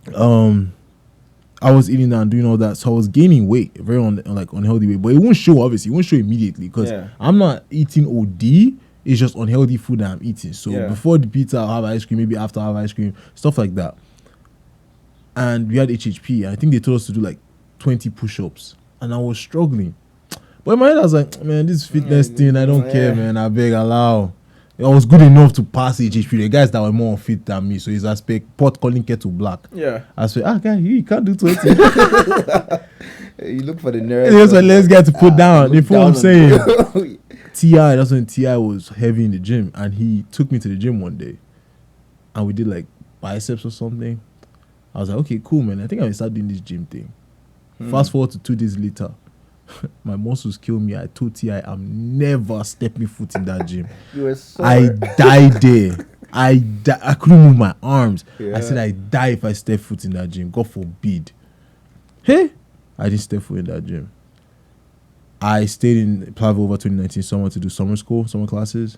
Speaker 1: I was eating that and doing all that, so I was gaining weight, very unhealthy weight. But it won't show, obviously. It won't show immediately because I'm not eating OD. It's just unhealthy food that I'm eating. So before the pizza, I'll have ice cream. Maybe after I'll have ice cream, stuff like that. And we had HHP. I think they told us to do like 20 push-ups, and I was struggling. But in my head, I was like, man, this fitness thing, I don't care, man. I beg, allow. I was good enough to pass HHP. The guys that were more fit than me, so it's aspect pot calling kettle black.
Speaker 2: Yeah.
Speaker 1: I said, guy, you can't do 20.
Speaker 2: You look for the nearest.
Speaker 1: It was like, let's get to put down. You know what I'm saying? T.I., that's when T.I. was heavy in the gym, and he took me to the gym one day, and we did like biceps or something. I was like, okay, cool, man. I think I will start doing this gym thing. Fast forward to 2 days later, my muscles kill me. I told T.I. I'm never stepping foot in that gym.
Speaker 2: You were sore.
Speaker 1: I died there. I couldn't move my arms. I said I die if I step foot in that gym. God forbid. Hey, I didn't step foot in that gym. I stayed in Plaza over 2019 summer to do summer classes,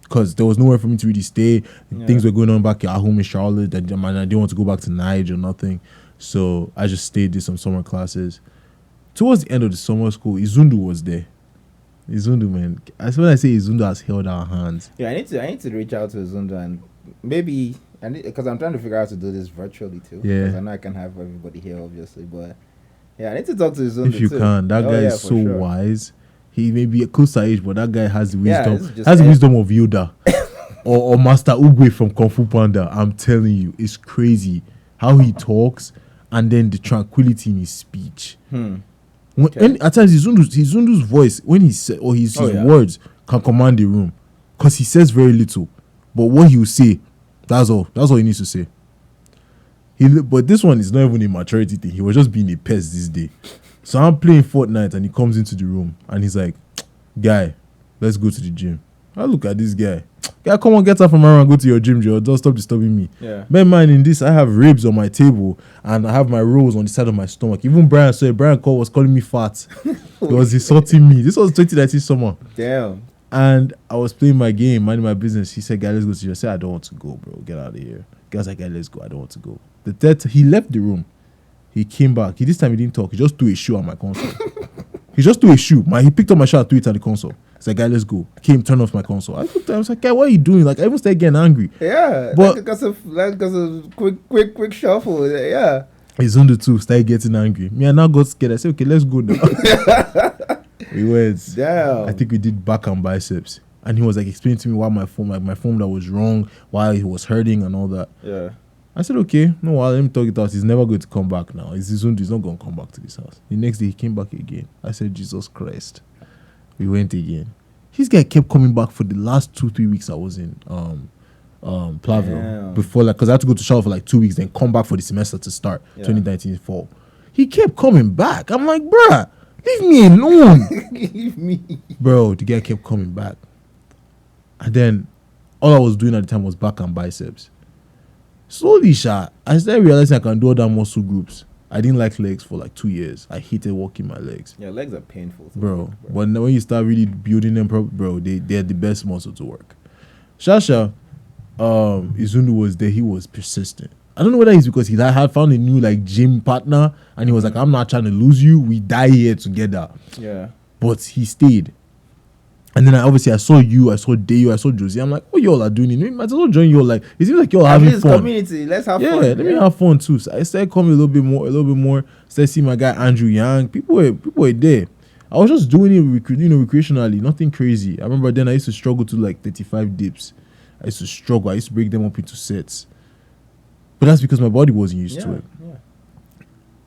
Speaker 1: because there was nowhere for me to really stay. Things were going on back at home in Charlotte. I didn't want to go back to Niger or nothing. So I just did some summer classes. Towards the end of the summer school, Izundu was there. Izundu, man. When I say Izundu has held our hands.
Speaker 2: Yeah, I need to reach out to Izundu and maybe, because I'm trying to figure out how to do this virtually too.
Speaker 1: Yeah.
Speaker 2: Because I know I can have everybody here, obviously, but yeah, I need to talk to Izundu
Speaker 1: If you
Speaker 2: too.
Speaker 1: can. That guy is so wise. He may be a close to age, but that guy has the wisdom. The wisdom of Yoda. or Master Ugwe from Kung Fu Panda. I'm telling you, it's crazy how he talks and then the tranquility in his speech. When at times Izundu's voice, when he said, or his words can command the room, because he says very little, but what he will say, that's all he needs to say. But this one is not even a maturity thing. He was just being a pest this day. So I'm playing Fortnite and he comes into the room and he's like, guy, let's go to the gym. I look at this guy. Guy, come on, get up from around and go to your gym, Joe. Don't stop disturbing me.
Speaker 2: Yeah.
Speaker 1: Bear in mind, in this, I have ribs on my table and I have my rolls on the side of my stomach. Even Brian was calling me fat. He was insulting me. This was 2019 summer.
Speaker 2: Damn.
Speaker 1: And I was playing my game, minding my business. He said, guy, let's go to the gym. I said, I don't want to go, bro. Get out of here. Guy's like, guy, let's go. I don't want to go. He left the room. He came back. This time he didn't talk. He just threw a shoe at my console. He just threw a shoe. He picked up my shoe and threw it at the console. He's like, guy, let's go. Came, turned off my console. I looked at him, I was like, guy, what are you doing? Like, I even started getting angry.
Speaker 2: Yeah.
Speaker 1: But
Speaker 2: because of quick shuffle. Yeah.
Speaker 1: He's on the two, started getting angry. Me, I now got scared. I said, okay, let's go now. We went.
Speaker 2: Damn.
Speaker 1: I think we did back and biceps. And he was like explaining to me why my form that was wrong, why he was hurting and all that.
Speaker 2: Yeah.
Speaker 1: I said, okay, no, let me talk it out. He's never going to come back now. He's not going to come back to this house. The next day, he came back again. I said, Jesus Christ. We went again. This guy kept coming back for the last 2-3 weeks I was in Plavel. Before, because I had to go to Charlotte for like 2 weeks, then come back for the semester to start, 2019 fall. He kept coming back. I'm like, bruh, leave me alone.
Speaker 2: Leave me.
Speaker 1: Bro, the guy kept coming back. And then, all I was doing at the time was back and biceps. Slowly, I started realizing I can do other muscle groups. I didn't like legs for like 2 years. I hated working my legs.
Speaker 2: Yeah, legs are painful.
Speaker 1: Bro. But when you start really building them, bro, they're the best muscle to work. Shasha, Izundu was there. He was persistent. I don't know whether it's because he had found a new like gym partner and he was like, I'm not trying to lose you. We die here together.
Speaker 2: Yeah.
Speaker 1: But he stayed. And then I saw you, I saw Deyo, I saw Josie. I'm like, what y'all are doing? You might as well join you all. Like, it seems like y'all having fun.
Speaker 2: Community, let's have fun.
Speaker 1: Yeah, let me have fun too. So I started coming a little bit more. Started seeing my guy Andrew Yang. People were there. I was just doing it, recreationally, nothing crazy. I remember then I used to struggle to like 35 dips. I used to struggle. I used to break them up into sets. But that's because my body wasn't used to it.
Speaker 2: Yeah.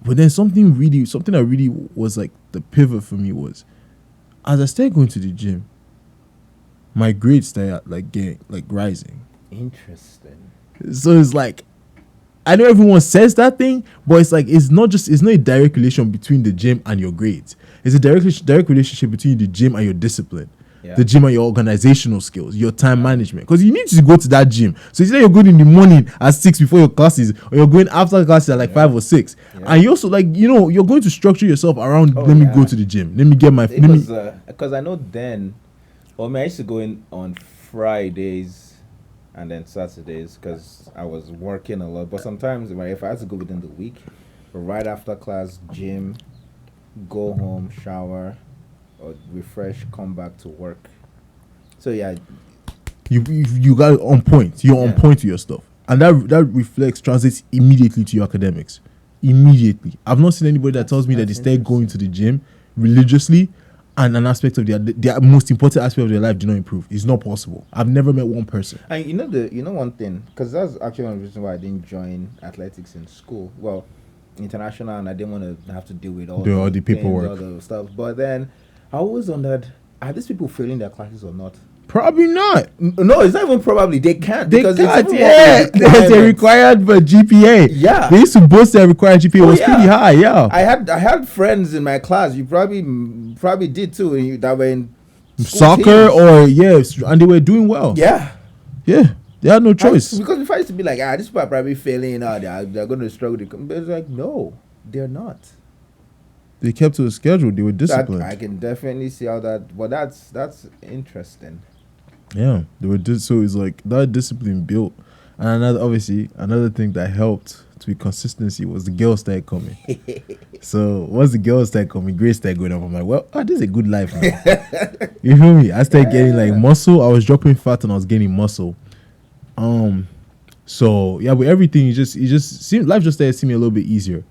Speaker 1: But then something that really was like the pivot for me was, as I started going to the gym, my grades started rising.
Speaker 2: Interesting.
Speaker 1: So it's like, I know everyone says that thing, but it's like it's not a direct relation between the gym and your grades. It's a direct relationship between the gym and your discipline.
Speaker 2: Yeah.
Speaker 1: The gym and your organizational skills, your time management. Because you need to go to that gym. So it's like you're going in the morning at 6 before your classes, or you're going after classes at like 5 or 6.
Speaker 2: Yeah.
Speaker 1: And you also like, you're going to structure yourself around,
Speaker 2: Oh,
Speaker 1: let me
Speaker 2: yeah.
Speaker 1: go to the gym. Let me get my...
Speaker 2: Because I know then, I used to go in on Fridays and then Saturdays because I was working a lot. But sometimes if I had to go within the week, right after class, gym, go home, shower, or refresh, come back to work. So yeah,
Speaker 1: you got it on point. You're on point to your stuff. And that translates immediately to your academics. Immediately. I've not seen anybody that tells me that they start going to the gym religiously and an aspect of their most important aspect of their life do not improve. It's not possible. I've never met one person.
Speaker 2: And one thing, because that's actually one reason why I didn't join athletics in school. Well, international, and I didn't want to have to deal with all the paperwork, all the stuff. But then I always wondered, are these people failing their classes or not?
Speaker 1: Probably not.
Speaker 2: No, it's not even probably. They can't.
Speaker 1: They can't. They're required for GPA.
Speaker 2: Yeah.
Speaker 1: They used to boast their required GPA was pretty high. Yeah.
Speaker 2: I had friends in my class. You probably did too. That were in
Speaker 1: soccer
Speaker 2: teams.
Speaker 1: and they were doing well.
Speaker 2: Yeah.
Speaker 1: Yeah. They had no choice.
Speaker 2: Because if I used to be like, these people are probably failing. They're going to struggle. But it's like, no, they're not.
Speaker 1: They kept to a schedule. They were disciplined.
Speaker 2: I can definitely see how that. But that's interesting.
Speaker 1: Yeah, they were so it's like that discipline built, and another thing that helped to be consistency was the girls started coming. So once the girls started coming, grades started going up. I'm like, well, this is a good life now. You feel me? I started getting like muscle. I was dropping fat and I was gaining muscle. So yeah, with everything, it just seemed life just started seeming a little bit easier.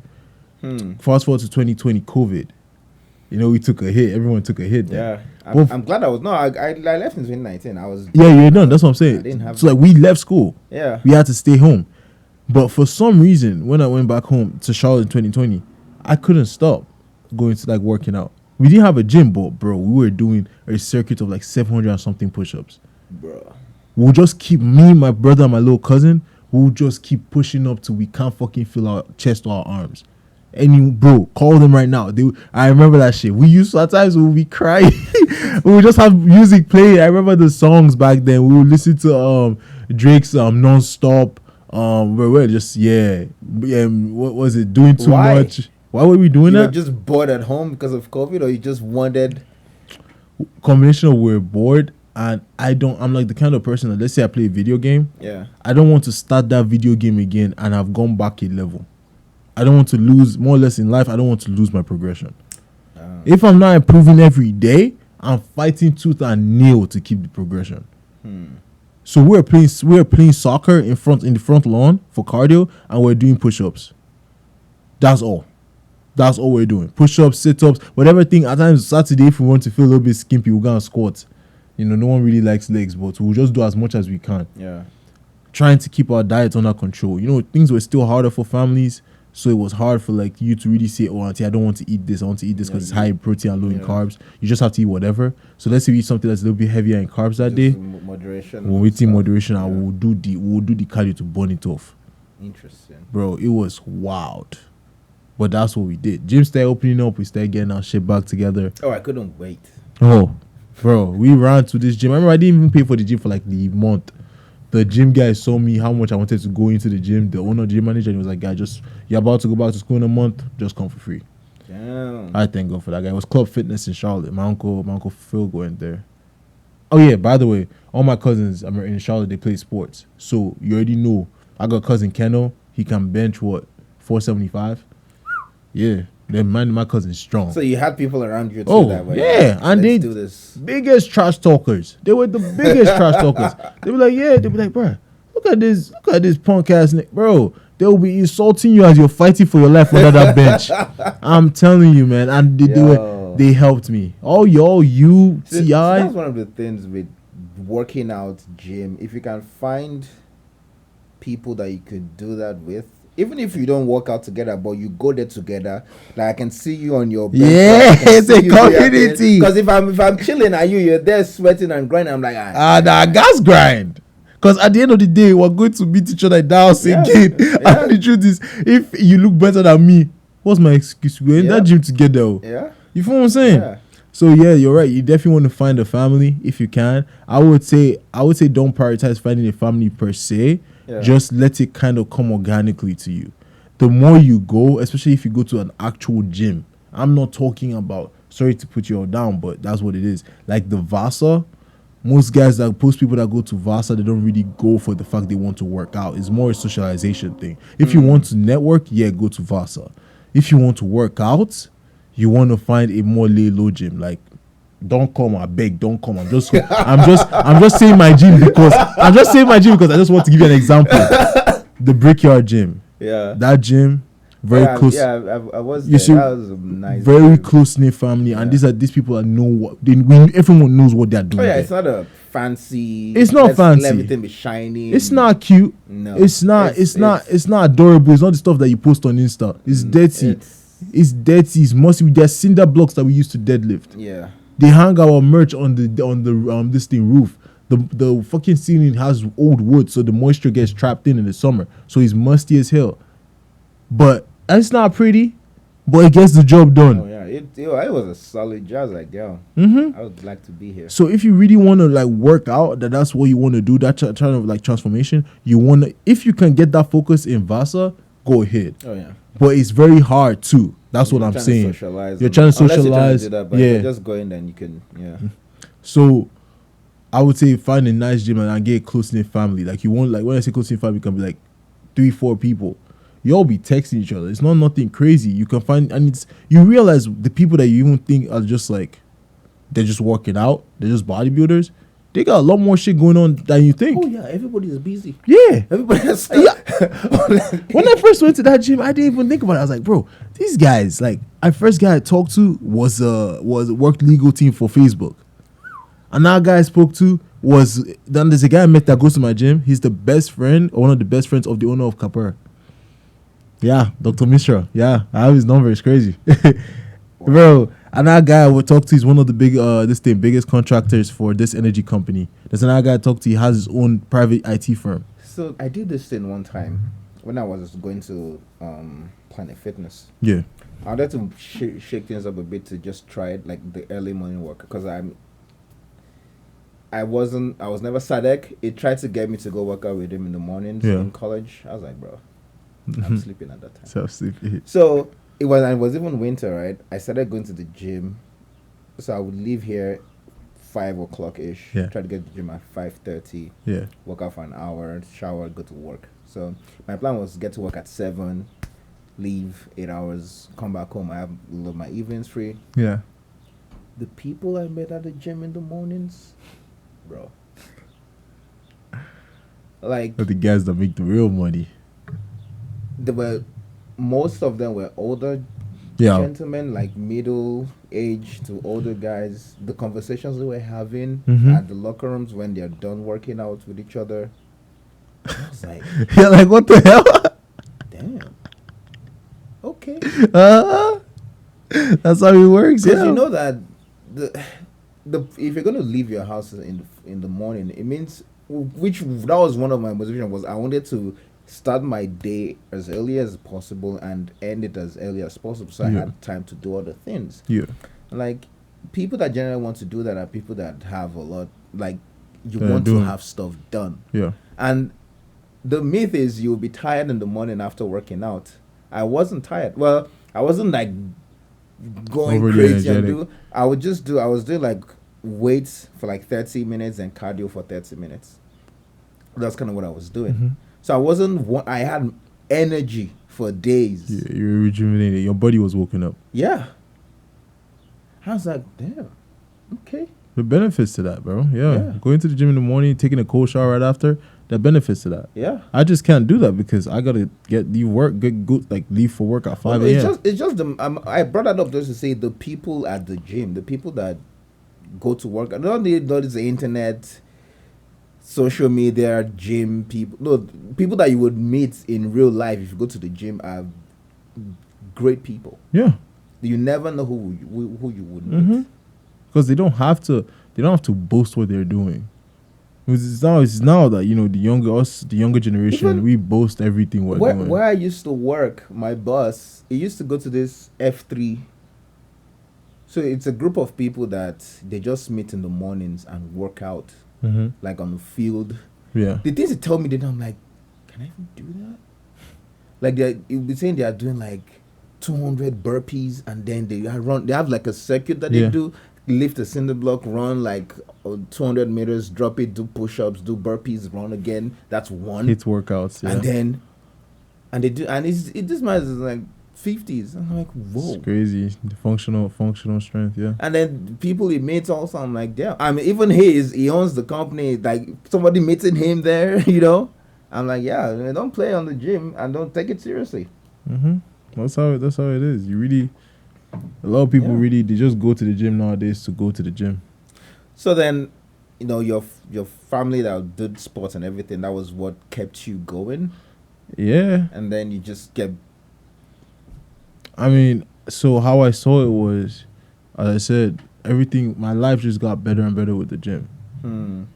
Speaker 1: Fast forward to 2020, COVID. We took a hit. Everyone took a hit.
Speaker 2: Yeah. I'm glad I left in 2019. I was...
Speaker 1: Yeah, you're done. That's what I'm saying. So, like, we left school.
Speaker 2: Yeah.
Speaker 1: We had to stay home. But for some reason, when I went back home to Charlotte in 2020, I couldn't stop going to, like, working out. We didn't have a gym, but, bro, we were doing a circuit of, like, 700 and something push-ups.
Speaker 2: Bro.
Speaker 1: We'll just keep... Me, my brother, and my little cousin, we'll just keep pushing up till we can't fucking feel our chest or our arms. Bro, call them right now. I remember that shit. We used to, at times we would be crying. We would just have music playing. I remember the songs back then. We would listen to Drake's Non-Stop. We're just what was it? Doing too much. Why were we doing that?
Speaker 2: You were just bored at home because of COVID, or you just wanted?
Speaker 1: Combination of we're bored, and I'm like the kind of person that, let's say I play a video game.
Speaker 2: Yeah.
Speaker 1: I don't want to start that video game again and I've gone back a level. I don't want to lose, more or less in life, I don't want to lose my progression. If I'm not improving every day, I'm fighting tooth and nail to keep the progression. So we're playing soccer in the front lawn for cardio, and we're doing push-ups. That's all we're doing. Push-ups, sit-ups, whatever thing. At times Saturday, if we want to feel a little bit skimpy, we're gonna squat. No one really likes legs, but we'll just do as much as we can.
Speaker 2: Yeah.
Speaker 1: Trying to keep our diet under control. Things were still harder for families. So it was hard for like you to really say, auntie, I don't want to eat this. I want to eat this because it's high in protein and low in carbs. You just have to eat whatever. So let's say we eat something that's a little bit heavier in carbs that day.
Speaker 2: Moderation.
Speaker 1: When we eat in moderation, and we'll do the cardio to burn it off.
Speaker 2: Interesting.
Speaker 1: Bro, it was wild. But that's what we did. Gym started opening up. We started getting our shit back together.
Speaker 2: Oh, I couldn't wait.
Speaker 1: Oh, bro, we ran to this gym. I remember I didn't even pay for the gym for like the month. The gym guy saw me how much I wanted to go into the gym. The owner, gym manager, and he was like, "Guy, you're about to go back to school in a month. Just come for free."
Speaker 2: Damn.
Speaker 1: I thank God for that guy. It was Club Fitness in Charlotte. My uncle Phil went there. Oh yeah, by the way, all my cousins in Charlotte, they play sports. So you already know. I got a cousin Keno. He can bench 475. Yeah. Then my cousin's strong.
Speaker 2: So you had people around you too that way.
Speaker 1: Yeah, and they
Speaker 2: do this.
Speaker 1: Biggest trash talkers. They were the biggest trash talkers. They were like, bro, look at this punk ass nigga, bro. They will be insulting you as you're fighting for your life under that bench. I'm telling you, man. And they helped me. Oh, you TI.
Speaker 2: That's one of the things with working out gym. If you can find people that you could do that with, even if you don't work out together, but you go there together, like I can see you on your bench.
Speaker 1: Yeah, it's a community.
Speaker 2: Because if I'm chilling and you're there sweating and grinding, I'm like,
Speaker 1: gas grind. Because at the end of the day, we're going to meet each other in the house again. And the truth is, if you look better than me, what's my excuse? We're in that gym together.
Speaker 2: Yeah.
Speaker 1: You feel what I'm saying?
Speaker 2: Yeah.
Speaker 1: So yeah, you're right. You definitely want to find a family if you can. I would say don't prioritize finding a family per se.
Speaker 2: Yeah.
Speaker 1: Just let it kind of come organically to you. The more you go, especially if you go to an actual gym. I'm not talking about, sorry to put you all down, but that's what it is. Like the Vasa, most people that go to Vasa, they don't really go for the fact they want to work out. It's more a socialization thing. If you want to network, yeah, go to Vasa. If you want to work out, you want to find a more lay low gym. Like, don't come, I beg, don't come. I'm just saying my gym because I just want to give you an example. The Brickyard Gym.
Speaker 2: Yeah.
Speaker 1: That gym, very close.
Speaker 2: Yeah, I was
Speaker 1: You
Speaker 2: there.
Speaker 1: see,
Speaker 2: That was a nice.
Speaker 1: very
Speaker 2: gym.
Speaker 1: close knit family, and
Speaker 2: Yeah.
Speaker 1: these people that know everyone knows what they're doing.
Speaker 2: Oh yeah,
Speaker 1: there.
Speaker 2: it's not a fancy.
Speaker 1: It's not fancy.
Speaker 2: Let everything be shiny.
Speaker 1: It's not cute.
Speaker 2: No.
Speaker 1: It's not adorable. It's not the stuff that you post on Insta. It's dirty. It's dirty. It's mostly there's cinder blocks that we used to deadlift.
Speaker 2: Yeah.
Speaker 1: They hang our merch on the this thing roof. The fucking ceiling has old wood, so the moisture gets trapped in the summer. So it's musty as hell. But it's not pretty, but it gets the job done.
Speaker 2: Oh yeah, it was a solid job. Like, yo,
Speaker 1: Mm-hmm.
Speaker 2: I would like to be here.
Speaker 1: So if you really want to like work out, that's what you want to do. That kind of like transformation. You want to, if you can get that focus in Vasa, go ahead.
Speaker 2: Oh yeah.
Speaker 1: But it's very hard too. That's what
Speaker 2: You're
Speaker 1: I'm
Speaker 2: trying to
Speaker 1: saying.
Speaker 2: socialize
Speaker 1: You're
Speaker 2: and-
Speaker 1: trying to
Speaker 2: unless you're trying
Speaker 1: socialize.
Speaker 2: do that, but
Speaker 1: Yeah.
Speaker 2: if you're just going, then you can. Yeah.
Speaker 1: So I would say find a nice gym and get a close knit family. Like you want, like when I say close knit family, it can be like 3-4 people. You all be texting each other. It's not nothing crazy. You can find, and it's you realize the people that you even think are just like they're just working out, they're just bodybuilders. They got a lot more shit going on than you think.
Speaker 2: Oh yeah, everybody is busy.
Speaker 1: Yeah.
Speaker 2: Everybody has
Speaker 1: Yeah. When I first went to that gym, I didn't even think about it. I was like, bro, these guys, like, first guy I talked to was worked legal team for Facebook. Another guy I spoke to then there's a guy I met that goes to my gym. He's the best friend, or one of the best friends of the owner of Kapur. Yeah, Dr. Mishra. Yeah, I have his number. It's crazy. Bro, another guy I would talk to is one of the biggest contractors for this energy company. There's another guy I talk to, he has his own private IT firm.
Speaker 2: So I did this thing one time when I was going to Planet Fitness.
Speaker 1: Yeah.
Speaker 2: I wanted to shake things up a bit to just try it, like the early morning work, because I was never SADC. It tried to get me to go work out with him in the mornings in college. I was like, bro, I'm sleeping at that time.
Speaker 1: Self-sleepy.
Speaker 2: So it was even winter, right? I started going to the gym. So I would leave here 5 o'clock ish.
Speaker 1: Yeah.
Speaker 2: Try to get to the gym at 5:30.
Speaker 1: Yeah.
Speaker 2: Work out for an hour, shower, go to work. So my plan was to get to work at 7, leave 8 hours, come back home. I have my evenings free.
Speaker 1: Yeah.
Speaker 2: The people I met at the gym in the mornings, bro. Like,
Speaker 1: But the guys that make the real money.
Speaker 2: most of them were older
Speaker 1: Yeah.
Speaker 2: gentlemen, like middle age to older guys. The conversations they were having
Speaker 1: Mhm.
Speaker 2: at the locker rooms when they're done working out with each other, I was like,
Speaker 1: Yeah, like what the hell?
Speaker 2: damn. Okay.
Speaker 1: That's how it works.
Speaker 2: Because
Speaker 1: Yeah.
Speaker 2: you know that the if you're gonna leave your house in the morning, it means that was one of my motivations, was I wanted to start my day as early as possible and end it as early as possible, so I had time to do other things.
Speaker 1: Yeah.
Speaker 2: Like, people that generally want to do that are people that have a lot, like, you
Speaker 1: They're
Speaker 2: want to
Speaker 1: doing-
Speaker 2: have stuff done.
Speaker 1: Yeah.
Speaker 2: And the myth is you'll be tired in the morning after working out. I wasn't tired. Well, I wasn't like going
Speaker 1: Overly
Speaker 2: crazy and
Speaker 1: energetic.
Speaker 2: I was doing like weights for like 30 minutes and cardio for 30 minutes. That's kind of what I was doing.
Speaker 1: Mhm.
Speaker 2: So I had energy for days.
Speaker 1: Yeah, you were rejuvenated. Your body was woken up.
Speaker 2: Yeah. I was like, damn, okay.
Speaker 1: The benefits to that, bro. Yeah.
Speaker 2: Yeah.
Speaker 1: Going to the gym in the morning, taking a cold shower right after, the benefits to that.
Speaker 2: Yeah.
Speaker 1: I just can't do that because I gotta leave for work at 5 a.m.
Speaker 2: It's just I brought that up just to say the people at the gym, the people that go to work. I don't need notice the internet, social media, gym people. No, people that you would meet in real life if you go to the gym are great people.
Speaker 1: Yeah.
Speaker 2: You never know who you would meet.
Speaker 1: Because they don't have to boast what they're doing. It's now that the younger generation,
Speaker 2: Even
Speaker 1: we boast everything we're doing.
Speaker 2: Where I used to work, my boss, he used to go to this F3 So it's a group of people that they just meet in the mornings and work out, like on the field.
Speaker 1: Yeah.
Speaker 2: The things they tell me, then I'm like, can I even do that? Like you'll be saying they are doing like 200 burpees, and then they run. They have like a circuit that they do. Lift a cinder block, run like 200 meters, drop it, do push-ups, do burpees, run again. That's one.
Speaker 1: Hit workouts, yeah.
Speaker 2: And they do, and this man is like 50s. I'm like, whoa,
Speaker 1: it's crazy. The functional strength, yeah.
Speaker 2: And then people he meets also, I'm like, yeah. I mean, even he owns the company. Like somebody meeting him there, you know. I'm like, yeah, don't play on the gym and don't take it seriously.
Speaker 1: That's how it is. You really, a lot of people really, they just go to the gym nowadays to go to the gym.
Speaker 2: So then, you know, your family that did sports and everything, that was what kept you going.
Speaker 1: Yeah.
Speaker 2: And then you just kept.
Speaker 1: I mean, so how I saw it was, as I said, everything. My life just got better and better with the gym.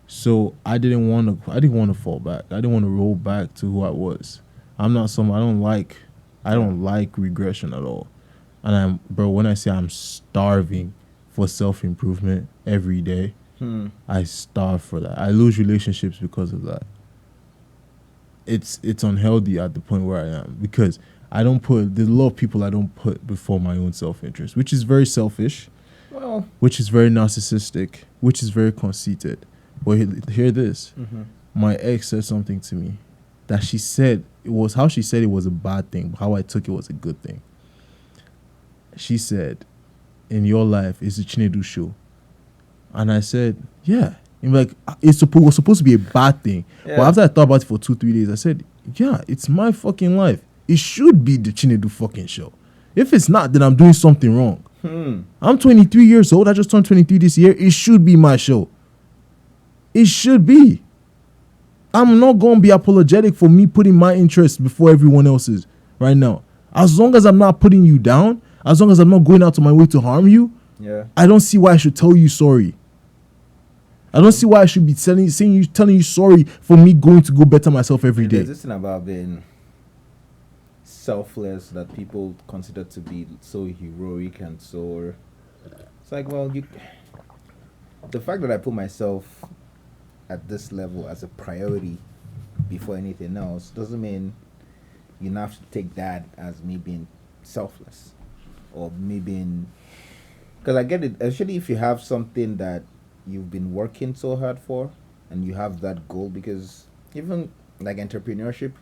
Speaker 1: So I didn't want to fall back. I didn't want to roll back to who I was. I'm not someone. I don't like regression at all. And when I say I'm starving for self-improvement every day, I starve for that. I lose relationships because of that. It's unhealthy at the point where I am, because there's a lot of people I don't put before my own self-interest, which is very selfish, which is very narcissistic, which is very conceited. But hear this. My ex said something to me that she said, it was how she said it was a bad thing, but how I took it was a good thing. She said, in your life, it's a Chinedu show. And I said, yeah. And like, was supposed to be a bad thing. Yeah. But after I thought about it for 2-3 days, I said, yeah, it's my fucking life. It should be the Chinedu fucking show. If it's not, then I'm doing something wrong. I'm 23 years old. I just turned 23 this year. It should be my show. It should be. I'm not going to be apologetic for me putting my interests before everyone else's right now. As long as I'm not putting you down, as long as I'm not going out of my way to harm you, I don't see why I should tell you sorry. I don't see why I should be telling you sorry for me going to go better myself every day.
Speaker 2: There's this thing about being selfless that people consider to be so heroic and so. It's like, well, the fact that I put myself at this level as a priority before anything else doesn't mean you have to take that as me being selfless or me being, because I get it, especially if you have something that you've been working so hard for and you have that goal, because even like entrepreneurship,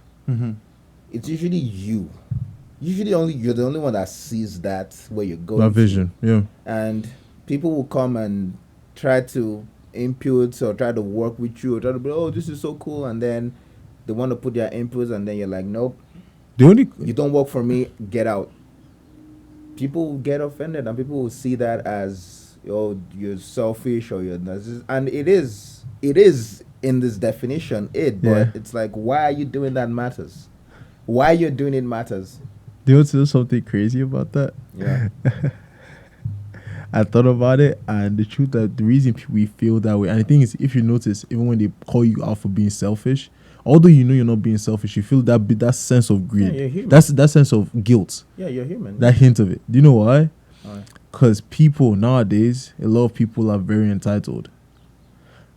Speaker 2: it's usually you're the only one that sees that where you're going,
Speaker 1: that vision,
Speaker 2: and people will come and try to inputs or try to work with you or try to be, oh, this is so cool, and then they want to put their inputs, and then you're like, nope, you don't work for me, get out. People will get offended, and people will see that as, oh, you're selfish or you're narcissist, and it is in this definition but it's like, why are you doing that matters. Why you're doing it matters.
Speaker 1: Do you want to know something crazy about that?
Speaker 2: Yeah.
Speaker 1: I thought about it, and the truth that the reason we feel that way, and the thing is, if you notice, even when they call you out for being selfish, although you know you're not being selfish, you feel that sense of greed.
Speaker 2: Yeah, you're human.
Speaker 1: That's that sense of guilt.
Speaker 2: Yeah, you're human.
Speaker 1: That hint of it. Do you know why? Because people nowadays, a lot of people are very entitled.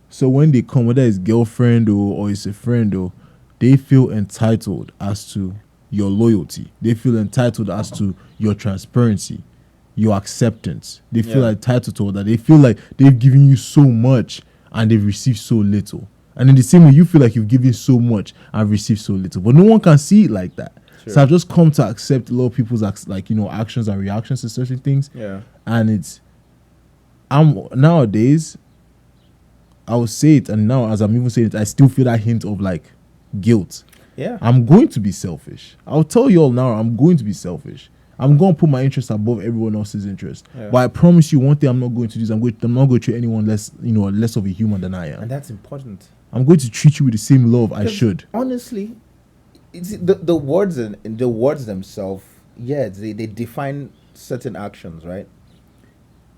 Speaker 1: So when they come, whether it's girlfriend or it's a friend, they feel entitled as to your loyalty. They feel entitled as to your transparency, your acceptance. They feel entitled to all that. They feel like they've given you so much and they've received so little. And in the same way, you feel like you've given so much and received so little. But no one can see it like that. Sure. So I've just come to accept a lot of people's actions and reactions to certain things.
Speaker 2: Yeah.
Speaker 1: And nowadays, I would say it, and now as I'm even saying it, I still feel that hint of like guilt.
Speaker 2: Yeah.
Speaker 1: I'm going to be selfish. I'll tell you all now, I'm going to be selfish. I'm going to put my interest above everyone else's interest. Yeah. But I promise you one thing I'm not going to do is I'm not going to treat anyone less of a human than I am.
Speaker 2: And that's important.
Speaker 1: I'm going to treat you with the same love I should.
Speaker 2: Honestly, it's the words and the words themselves, they define certain actions, right?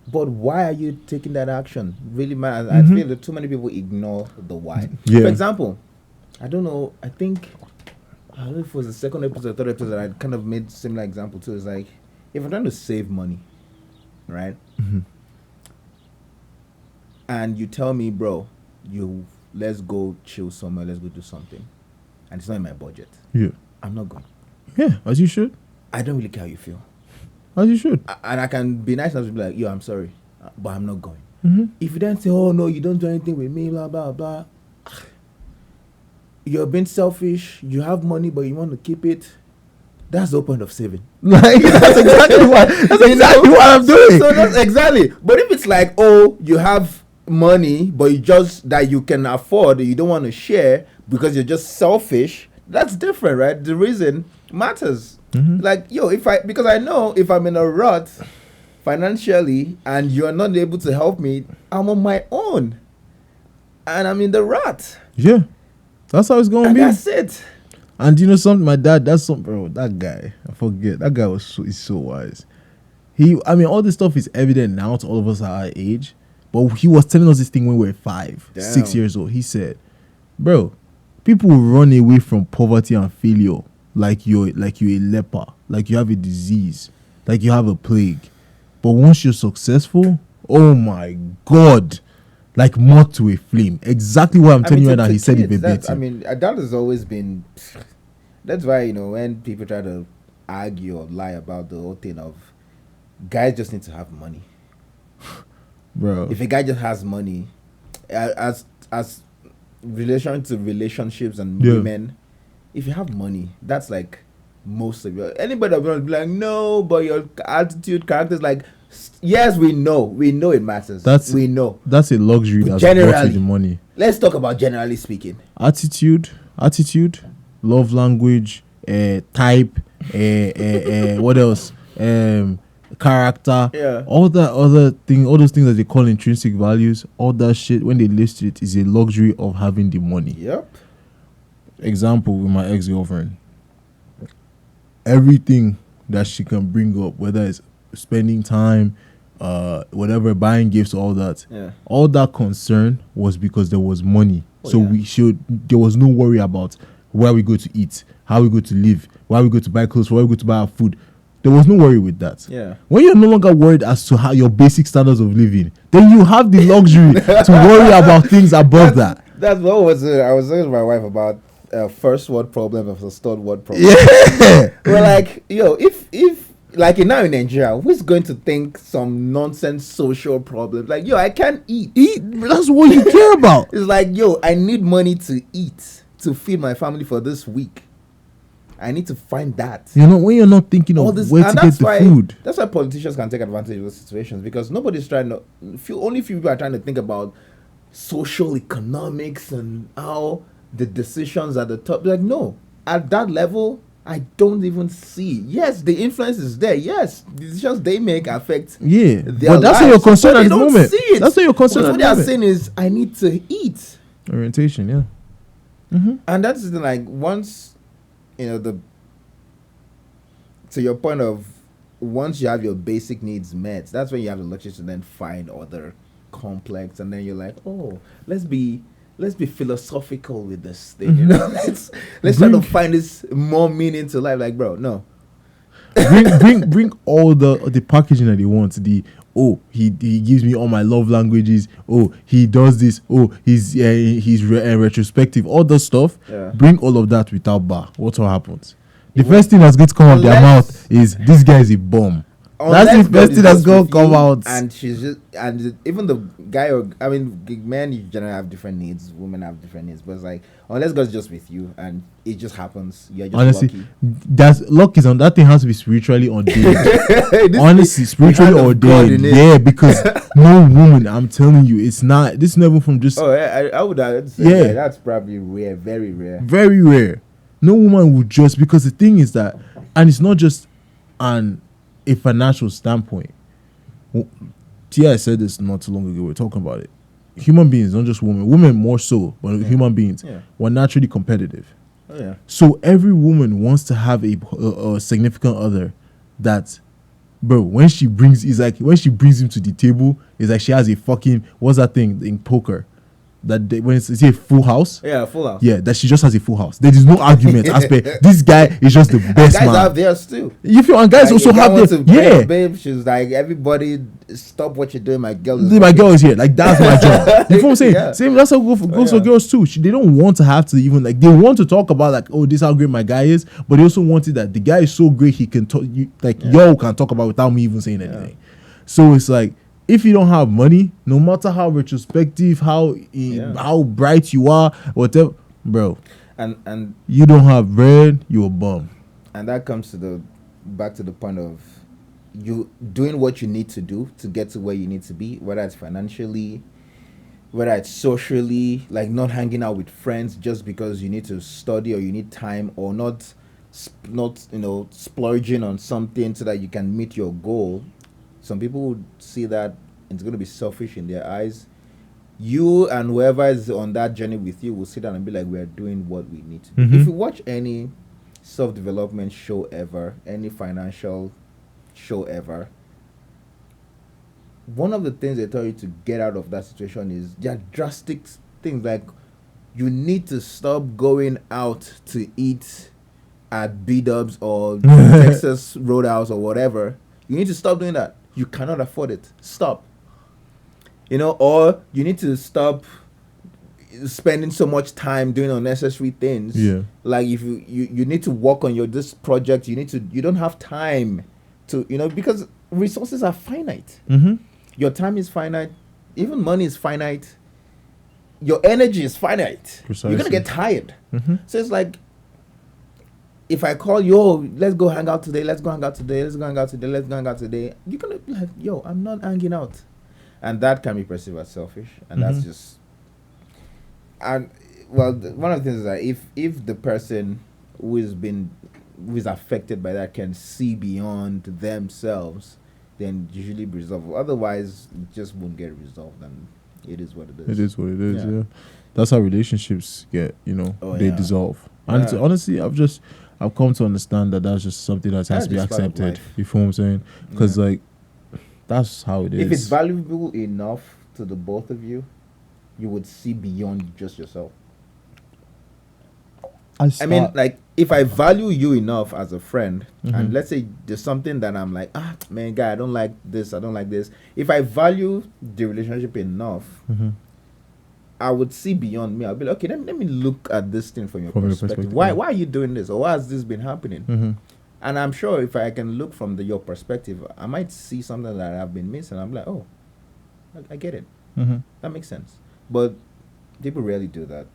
Speaker 2: But why are you taking that action? Really matters. I feel that too many people ignore the why. Yeah. For example, I don't know if it was the second episode or third episode that I kind of made similar example too. It's like, if I'm trying to save money, right?
Speaker 1: Mm-hmm.
Speaker 2: And you tell me, bro, let's go chill somewhere, let's go do something, and it's not in my budget.
Speaker 1: Yeah.
Speaker 2: I'm not going.
Speaker 1: Yeah, as you should.
Speaker 2: I don't really care how you feel.
Speaker 1: As you should.
Speaker 2: And I can be nice enough to be like, yo, I'm sorry, but I'm not going.
Speaker 1: Mm-hmm.
Speaker 2: If you then say, oh no, you don't do anything with me, blah blah blah, you're being selfish. You have money, but you want to keep it. That's the point of saving.
Speaker 1: Like, that's exactly what I'm doing.
Speaker 2: So that's exactly. But if it's like, oh, you have money, but you just that you can afford, you don't want to share because you're just selfish. That's different, right? The reason matters.
Speaker 1: Mm-hmm.
Speaker 2: Like, yo, because I know if I'm in a rut financially and you're not able to help me, I'm on my own, and I'm in the rut.
Speaker 1: Yeah, that's how it's gonna
Speaker 2: And
Speaker 1: be.
Speaker 2: that's it.
Speaker 1: And you know something, my dad, that's something, bro. That guy, I forget. That guy he's so wise. All this stuff is evident now to all of us at our age, but he was telling us this thing when we were 5, 6 years old. He said, bro, people run away from poverty and failure like you're a leper, like you have a disease, like you have a plague. But once you're successful, oh my God, like moth to a flame. Exactly what I'm telling you right now. He said it verbatim.
Speaker 2: That has always been. That's why, when people try to argue or lie about the whole thing of guys just need to have money.
Speaker 1: Bro,
Speaker 2: if a guy just has money, as relation to relationships and women, if you have money, that's like most of your. Anybody will be like, no, but your attitude, characters, like, yes, we know it matters. We know
Speaker 1: that's a luxury that's brought with the money.
Speaker 2: Let's talk about generally speaking.
Speaker 1: Attitude, love language, type, what else? Character, all that other thing, all those things that they call intrinsic values, all that shit, when they list it, is a luxury of having the money.
Speaker 2: Yep.
Speaker 1: Example with my ex-girlfriend. Everything that she can bring up, whether it's spending time, whatever, buying gifts, all that.
Speaker 2: Yeah.
Speaker 1: All that concern was because there was money. There was no worry about where we go to eat, how we go to live, where we go to buy clothes, where we go to buy our food. There was no worry with that.
Speaker 2: Yeah.
Speaker 1: When you're no longer worried as to how your basic standards of living, then you have the luxury to worry about things above that.
Speaker 2: That's what was I was talking to my wife about first world problem versus third world problem.
Speaker 1: Yeah.
Speaker 2: We're like, yo, if like now in Nigeria, who's going to think some nonsense social problems? Like, yo, I can't eat.
Speaker 1: That's what you care about.
Speaker 2: It's like, yo, I need money to eat, to feed my family for this week. I need to find that.
Speaker 1: When you're not thinking of where to get the food.
Speaker 2: That's why politicians can take advantage of those situations, because nobody's trying to. Only few people are trying to think about social economics and how the decisions at the top. Like, no, at that level, I don't even see. Yes, the influence is there. Yes, the decisions they make affect.
Speaker 1: Yeah,
Speaker 2: their
Speaker 1: but that's
Speaker 2: lives,
Speaker 1: not your concern at the moment.
Speaker 2: See it.
Speaker 1: That's not your concern.
Speaker 2: What they are saying is, I need to eat.
Speaker 1: Orientation, yeah. Mm-hmm.
Speaker 2: And that's the, like, once. To your point of, once you have your basic needs met, that's when you have the luxury to then find other complex, and then you're like, oh, let's be philosophical with this thing. Let's try to find this more meaning to life. Like, bro, no.
Speaker 1: bring all the packaging that he wants. He gives me all my love languages. Oh, he does this. Oh, he's retrospective. All that stuff.
Speaker 2: Yeah.
Speaker 1: Bring all of that without bar. What happens? The first thing that's going to come out of their mouth is, this guy is a bum. That's the first thing that's going to come out.
Speaker 2: And even the guy, men generally have different needs, women have different needs, but it's like, unless God's just with you and it just happens, you're just
Speaker 1: honestly
Speaker 2: lucky.
Speaker 1: Luck is on that thing, has to be spiritually ordained. Honestly, spiritually ordained. Yeah, because no woman, I'm telling you, it's not. This is never from just.
Speaker 2: Oh, I would say that's probably rare, very rare,
Speaker 1: very rare. No woman would just, because the thing is that, and it's not just a financial standpoint. Tia said this not too long ago. We were talking about it. Human beings, not just women more so, but human beings, were naturally competitive.
Speaker 2: Oh, yeah.
Speaker 1: So every woman wants to have a significant other that, bro, when she brings him to the table, it's like she has a fucking, what's that thing in poker? that they, when it's a full house.
Speaker 2: Yeah, full house.
Speaker 1: Yeah, that she just has a full house. There is no argument. As per this guy is just the best
Speaker 2: guys
Speaker 1: man.
Speaker 2: have theirs too.
Speaker 1: You feel, and guys also have
Speaker 2: their
Speaker 1: yeah.
Speaker 2: Babe, she's like, everybody, stop what you're doing. My girl
Speaker 1: is here. Like that's my job. You feel what I'm saying?
Speaker 2: Yeah.
Speaker 1: Same. That's how goes for girls too. They don't want to have to even like. They want to talk about like, oh, this is how great my guy is, but they also wanted that the guy is so great he can talk. Yo can talk about without me even saying anything. So it's like, if you don't have money, no matter how retrospective, how bright you are, whatever, bro,
Speaker 2: and
Speaker 1: you don't have bread, you're a bum.
Speaker 2: And that comes to back to the point of you doing what you need to do to get to where you need to be, whether it's financially, whether it's socially, like not hanging out with friends just because you need to study or you need time, or not splurging on something so that you can meet your goal. Some people would see that it's going to be selfish in their eyes. You and whoever is on that journey with you will sit down and be like, we are doing what we need to do.
Speaker 1: Mm-hmm.
Speaker 2: If you watch any self-development show ever, any financial show ever, one of the things they tell you to get out of that situation is there are drastic things, like you need to stop going out to eat at B-Dubs or Texas Roadhouse or whatever. You need to stop doing that. You cannot afford it. Stop. Or you need to stop spending so much time doing unnecessary things.
Speaker 1: Yeah.
Speaker 2: Like if you need to work on this project, you don't have time to, because resources are finite.
Speaker 1: Mm-hmm.
Speaker 2: Your time is finite. Even money is finite. Your energy is finite.
Speaker 1: Precisely.
Speaker 2: You're going to get tired.
Speaker 1: Mm-hmm.
Speaker 2: So it's like, if I call you, let's go hang out today, you're going to be like, yo, I'm not hanging out. And that can be perceived as selfish. And that's just... And, well, one of the things is that if the person who is affected by that can see beyond themselves, then usually be resolved. Otherwise, it just won't get resolved. And it is what it is.
Speaker 1: It is what it is, yeah. That's how relationships get, they dissolve. And honestly, I've come to understand that that's just something that has to be accepted. You feel what I'm saying? Because that's how it is.
Speaker 2: If it's valuable enough to the both of you, you would see beyond just yourself. I mean, like, if I value you enough as a friend, and let's say there's something that I'm like, man, guy, I don't like this. If I value the relationship enough, I would see beyond me. I'll be like, okay, let me look at this thing from your perspective. Why are you doing this? Or why has this been happening? And I'm sure if I can look from your perspective, I might see something that I've been missing. I'm like, oh, I get it. That makes sense. But people rarely do that.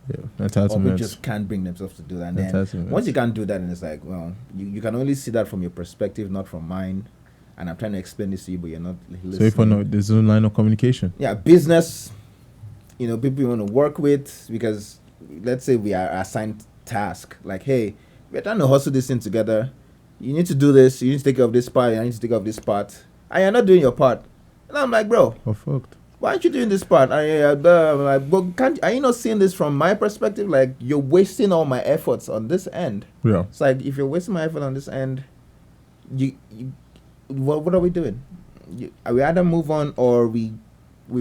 Speaker 1: Yeah, entitlement.
Speaker 2: Or people just can't bring themselves to do that. And then once you can't do that, and it's like, well, you can only see that from your perspective, not from mine. And I'm trying to explain this to you, but you're not listening.
Speaker 1: So there's no line of communication.
Speaker 2: Yeah, business... people you want to work with, because let's say we are assigned task, like, hey, we're trying to hustle this thing together. You need to do this. You need to take care of this part. I need to take care of this part. And you're not doing your part. And I'm like, bro,
Speaker 1: fucked.
Speaker 2: Why aren't you doing this part? Are you not seeing this from my perspective? Like, you're wasting all my efforts on this end.
Speaker 1: Yeah.
Speaker 2: It's like, if you're wasting my effort on this end, what are we doing? We either move on or we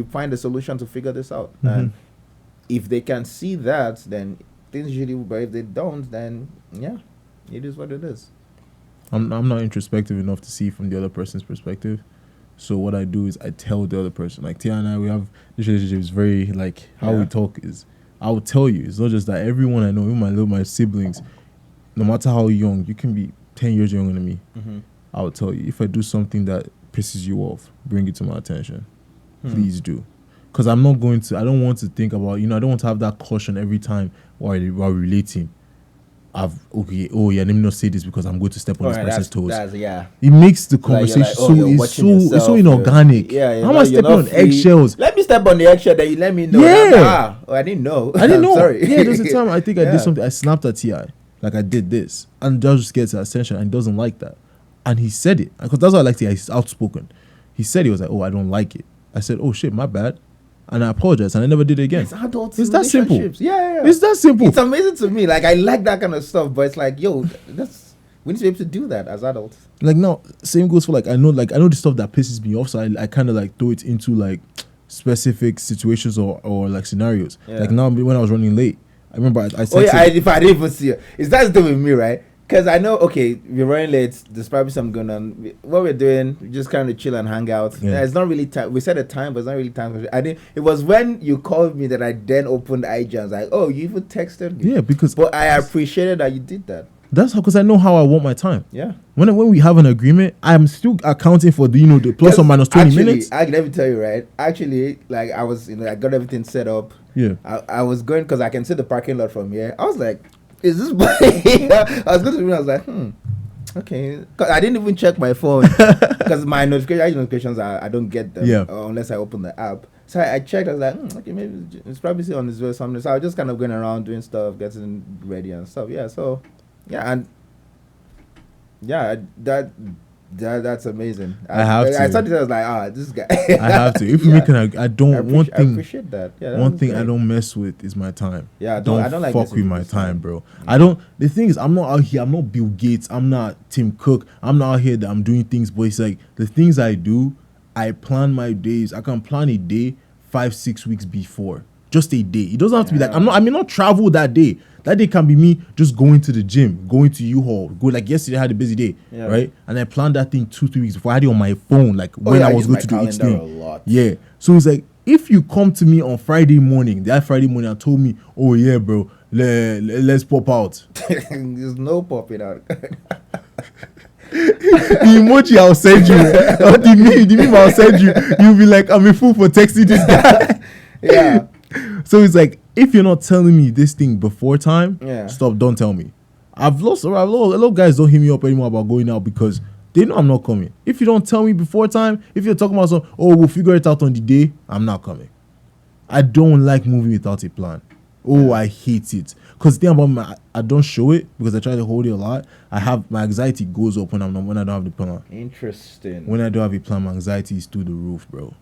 Speaker 2: find a solution to figure this out. And if they can see that, then things usually, but if they don't, then it is what it is.
Speaker 1: I'm not introspective enough to see from the other person's perspective. So what I do is I tell the other person, like Tia and I, we have this relationship is very like how we talk is I will tell you. It's not just that everyone I know, even my siblings, no matter how young, you can be 10 years younger than me. I will tell you, if I do something that pisses you off, bring it to my attention. Please do. Because I don't want to think about, I don't want to have that caution every time while relating. Let me not say this because I'm going to step on this person's toes. It makes the conversation it's so inorganic. How am I stepping on eggshells?
Speaker 2: Let me step on the eggshell, then you let me know. I didn't know. Sorry.
Speaker 1: Yeah, there's a time I think I did something. I snapped at T.I. Like I did this. And that just gets his attention and he doesn't like that. And he said it. Because that's why I like T.I. He's outspoken. He said he was like, I don't like it. I said, oh shit, my bad. And I apologized, and I never did it again.
Speaker 2: It's adult
Speaker 1: It's that simple.
Speaker 2: Yeah.
Speaker 1: It's that simple.
Speaker 2: It's amazing to me. Like, I like that kind of stuff, but it's like, we need to be able to do that as adults.
Speaker 1: Like, no, same goes for, I know the stuff that pisses me off, so I kind of, throw it into, specific situations or like scenarios.
Speaker 2: Yeah.
Speaker 1: Like now when I was running late, I remember I
Speaker 2: Oh yeah,
Speaker 1: texted.
Speaker 2: if I didn't even see it, is that still with me, right? Because I know, okay, we're running late. There's probably something going on. What we're doing, we just kind of chill and hang out.
Speaker 1: Yeah.
Speaker 2: It's not really time. We set a time, but it's not really time. I didn't. It was when you called me that I then opened IG and was like, oh, you even texted me.
Speaker 1: Yeah, because
Speaker 2: But I appreciated that you did that.
Speaker 1: that's how, because I know how I want my time.
Speaker 2: Yeah.
Speaker 1: When we have an agreement, I'm still accounting for the plus or minus 20 minutes.
Speaker 2: Let me tell you, right? Actually, like I was, I got everything set up.
Speaker 1: Yeah.
Speaker 2: I was going because I can see the parking lot from here. I was like, is this I was going to the room, I was like, okay. Cause I didn't even check my phone because my notifications I don't get them unless I open the app. So I checked. I was like, okay, maybe it's probably still on his way or something. So I was just kind of going around doing stuff, getting ready and stuff. Yeah. So yeah, and yeah, that's amazing.
Speaker 1: I have to.
Speaker 2: I started. I was like, this guy.
Speaker 1: I have to. If we make I don't. One
Speaker 2: I
Speaker 1: thing.
Speaker 2: appreciate that. Yeah.
Speaker 1: One thing I don't mess with is my time.
Speaker 2: Yeah, I
Speaker 1: don't
Speaker 2: like
Speaker 1: fuck with my time, bro. I don't. The thing is, I'm not out here. I'm not Bill Gates. I'm not Tim Cook. I'm not out here that I'm doing things. But it's like the things I do. I plan my days. I can plan a day 5-6 weeks before. Just a day. It doesn't have to be like I may not travel that day. That day can be me just going to the gym, going to U-Haul. Go like yesterday I had a busy day, right? And I planned that thing 2-3 weeks before. I had it on my phone, like when I was going to do each thing. Yeah. So it's like if you come to me on Friday morning, that Friday morning and told me, oh yeah, bro, let's pop out.
Speaker 2: There's no popping out.
Speaker 1: The emoji I'll send you, or the meme I'll send you, you'll be like, I'm a fool for texting this guy.
Speaker 2: Yeah.
Speaker 1: So it's like, if you're not telling me this thing before time,
Speaker 2: stop,
Speaker 1: don't tell me. A lot of guys don't hit me up anymore about going out because they know I'm not coming. If you don't tell me before time, if you're talking about something, we'll figure it out on the day, I'm not coming. I don't like moving without a plan. I hate it. Because the thing about I don't show it because I try to hold it a lot. My anxiety goes up when I don't have the plan.
Speaker 2: Interesting.
Speaker 1: When I don't have a plan, my anxiety is through the roof, bro.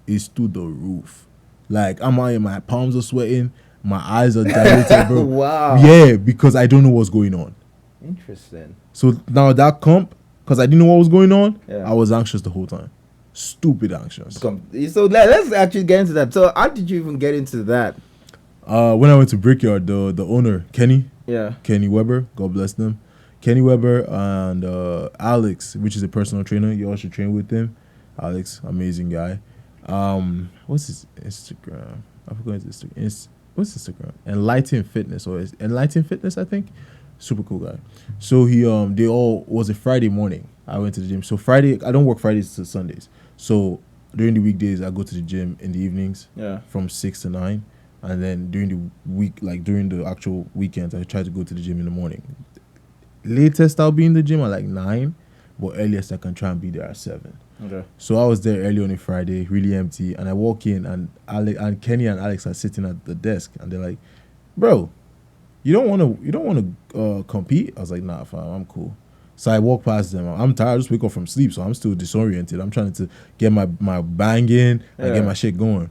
Speaker 1: It's through the roof. Like I'm out here, my palms are sweating, my eyes are dilated, bro.
Speaker 2: Wow.
Speaker 1: Yeah, because I don't know what's going on.
Speaker 2: Interesting.
Speaker 1: So now that comp, because I didn't know what was going on,
Speaker 2: Yeah.
Speaker 1: I was anxious the whole time. Stupid anxious.
Speaker 2: So let's actually get into that. So how did you even get into that?
Speaker 1: When I went to Brickyard, the owner, Kenny Weber, God bless them. Kenny Weber and Alex, which is a personal trainer. You all should train with him. Alex, amazing guy. What's his Instagram? I forgot his Instagram. What's Instagram? Enlighten Fitness or Enlighten Fitness, I think. Super cool guy. So they all was a Friday morning. I went to the gym. So Friday, I don't work Fridays to Sundays. So during the weekdays, I go to the gym in the evenings.
Speaker 2: Yeah.
Speaker 1: From 6 to 9, and then during the week, like during the actual weekends, I try to go to the gym in the morning. Latest I'll be in the gym at like 9, but earliest I can try and be there at 7.
Speaker 2: Okay. So
Speaker 1: I was there early on a Friday, really empty, and I walk in and Kenny and Alex are sitting at the desk, and they're like, "Bro, you don't want to compete?" I was like, "Nah, fam, I'm cool." So I walk past them. I'm tired. I just wake up from sleep, so I'm still disoriented. I'm trying to get my bang in and get my shit going.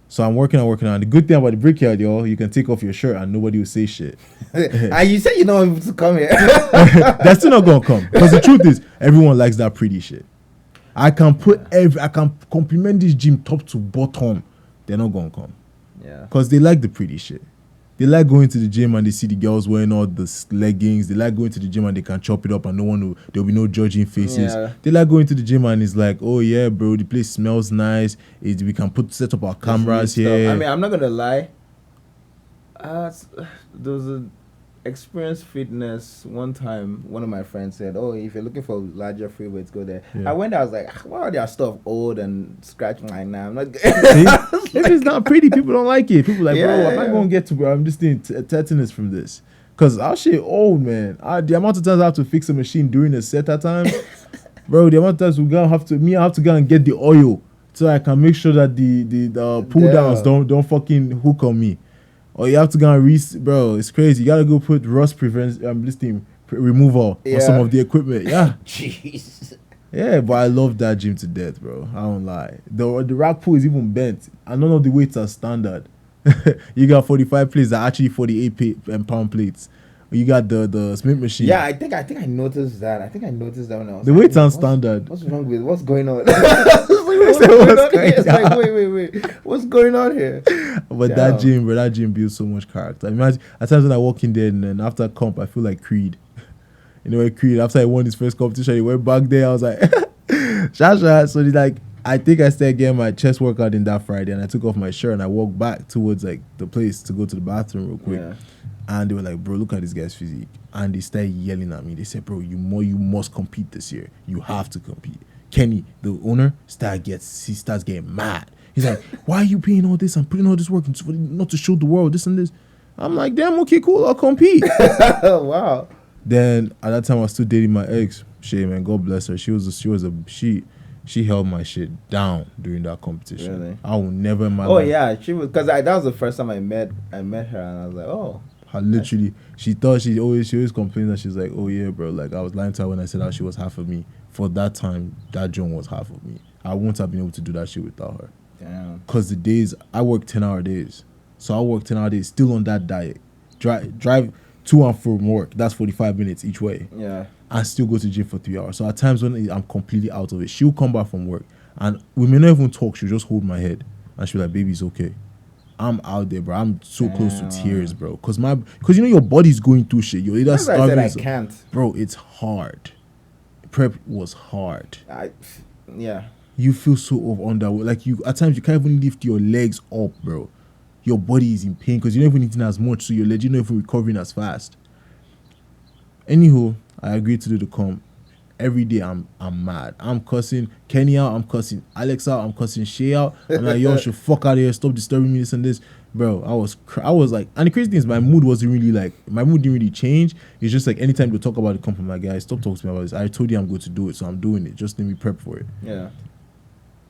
Speaker 1: So I'm working on. The good thing about the Brickyard, y'all, you can take off your shirt and nobody will say shit.
Speaker 2: And you said you don't want to come here.
Speaker 1: That's still not gonna come, because the truth is, everyone likes that pretty shit. I can compliment this gym top to bottom. They're not gonna come.
Speaker 2: Yeah.
Speaker 1: Because they like the pretty shit. They like going to the gym and they see the girls wearing all the leggings. They like going to the gym and they can chop it up and there'll be no judging faces. Yeah. They like going to the gym and it's like, oh yeah, bro, the place smells nice. We can set up our cameras here.
Speaker 2: I mean, I'm not gonna lie. There was a Experience Fitness one time. One of my friends said, "Oh, if you're looking for larger free weights, go there." Yeah. I went there. I was like, "Why are their stuff old and scratching like now?" I'm not.
Speaker 1: If it's not pretty, people don't like it. People like, bro, I'm not gonna get to, bro. I'm just doing tetanus from this, cause our shit old, man. The amount of times I have to fix a machine during a set at time, bro. The amount of times I have to go and get the oil so I can make sure that the pull downs don't fucking hook on me. Or you have to go and bro, it's crazy. You gotta go put rust removal on some of the equipment. Yeah.
Speaker 2: Jeez.
Speaker 1: Yeah, but I love that gym to death, bro. I don't lie. The rack pull is even bent, and none of the weights are standard. You got 45 plates that are actually 48 pound plates. You got the Smith machine.
Speaker 2: Yeah, I think I noticed that. When I was
Speaker 1: the weights aren't standard.
Speaker 2: What's wrong with what's going on? what's going on here? It's like, wait. What's going on here?
Speaker 1: But that gym builds so much character. Imagine at times when I walk in there and then after comp, I feel like Creed. You know, Creed, after I won his first competition, he went back there. I was like, Shasha. So he's like, I think I started getting my chest workout in that Friday, and I took off my shirt and I walked back towards like the place to go to the bathroom real quick. Yeah. And they were like, bro, look at this guy's physique. And they started yelling at me. They said, bro, you must compete this year. You have to compete. Kenny, the owner, starts getting mad. He's like, why are you paying all this and putting all this work into not to show the world this and this? I'm like, damn, okay, cool, I'll compete.
Speaker 2: Wow.
Speaker 1: Then at that time I was still dating my ex, Shay, man, God bless her. She held my shit down during that competition. Really? I will never in my life.
Speaker 2: Oh yeah, she was, because that was the first time I met her, and I was like, oh.
Speaker 1: I literally, she thought she always complained that she's like, oh yeah, bro, like I was lying to her when I said that she was half of me. For that time, that Joan was half of me. I wouldn't have been able to do that shit without her. Damn. Because the days, I work 10-hour days. So I work 10-hour days, still on that diet. Drive to and from work. That's 45 minutes each way. Yeah. And still go to the gym for 3 hours. So at times when I'm completely out of it, she'll come back from work. And we may not even talk. She'll just hold my head. And she'll be like, baby, it's okay. I'm out there, bro. I'm so close to tears, bro. Because you know your body's going through shit. You're either starving.
Speaker 2: I can't.
Speaker 1: Bro, it's hard. Prep was hard.
Speaker 2: Yeah.
Speaker 1: You feel so under. Like at times you can't even lift your legs up, bro. Your body is in pain because you're not even eating as much, so you're legit not even recovering as fast. Anywho, I agreed to do the comp. Every day I'm mad. I'm cussing Kenny out. I'm cussing Alex out. I'm cussing Shay out. I'm like, yo, should fuck out of here. Stop disturbing me, this and this. Bro, I was like, and the crazy thing is my mood didn't really change. It's just like anytime they talk about the comp, I'm like, guys, stop talking to me about this. I told you I'm going to do it, so I'm doing it. Just let me prep for it.
Speaker 2: Yeah.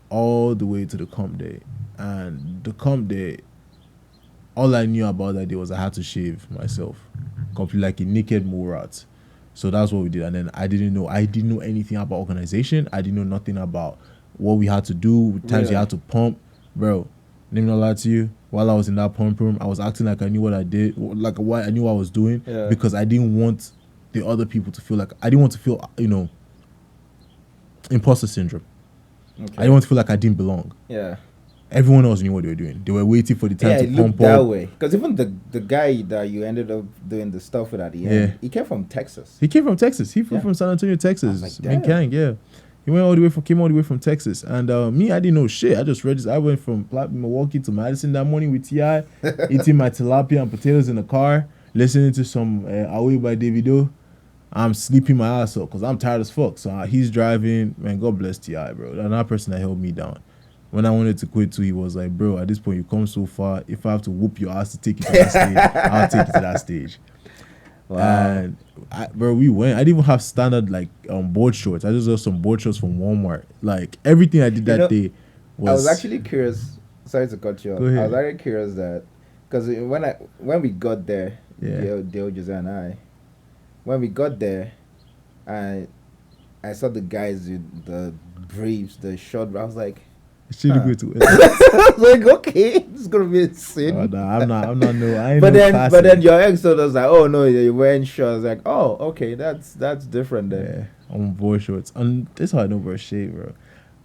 Speaker 1: All the way to the comp day. And the comp day, all I knew about that day was I had to shave myself. Completely like a naked mole rat. So that's what we did. And then I didn't know anything about organization. I didn't know nothing about what we had to do, times you had to pump. Bro, let me not lie to you. While I was in that pump room, I was acting like I knew what I did, like what I knew what I was doing, because I didn't want the other people to feel like, I didn't want to feel, imposter syndrome. Okay. I didn't want to feel like I didn't belong. Yeah. Everyone else knew what they were doing. They were waiting for the time to pump up.
Speaker 2: That way. Because even the guy that you ended up doing the stuff with at the end, he came from Texas.
Speaker 1: He flew from San Antonio, Texas. Like, yeah. He came all the way from Texas. And me, I didn't know shit. I just registered. I went from Milwaukee to Madison that morning with T.I., eating my tilapia and potatoes in the car, listening to some Away by Davido. I'm sleeping my ass off because I'm tired as fuck. So he's driving. Man, God bless T.I., bro. Another person that held me down. When I wanted to quit too, he was like, bro, at this point, you come so far. If I have to whoop your ass to take you to that stage, I'll take you to that stage. Wow. And, bro, we went. I didn't even have standard, like, board shorts. I just got some board shorts from Walmart. Like, everything I did that day was...
Speaker 2: I was actually curious. Sorry to cut you off.
Speaker 1: Go ahead.
Speaker 2: I was actually curious that... Because when we got there, Dale, Jose, and I, when we got there, I saw the guys with the briefs, the short... I was like...
Speaker 1: Good to
Speaker 2: I was like, okay, it's gonna be insane.
Speaker 1: Oh, no, I'm not. No, I ain't.
Speaker 2: But then your ex told us like, oh no, you're wearing shorts. I was like, oh, okay, that's different then.
Speaker 1: Yeah, on board shorts, and that's how I know bro shade, bro.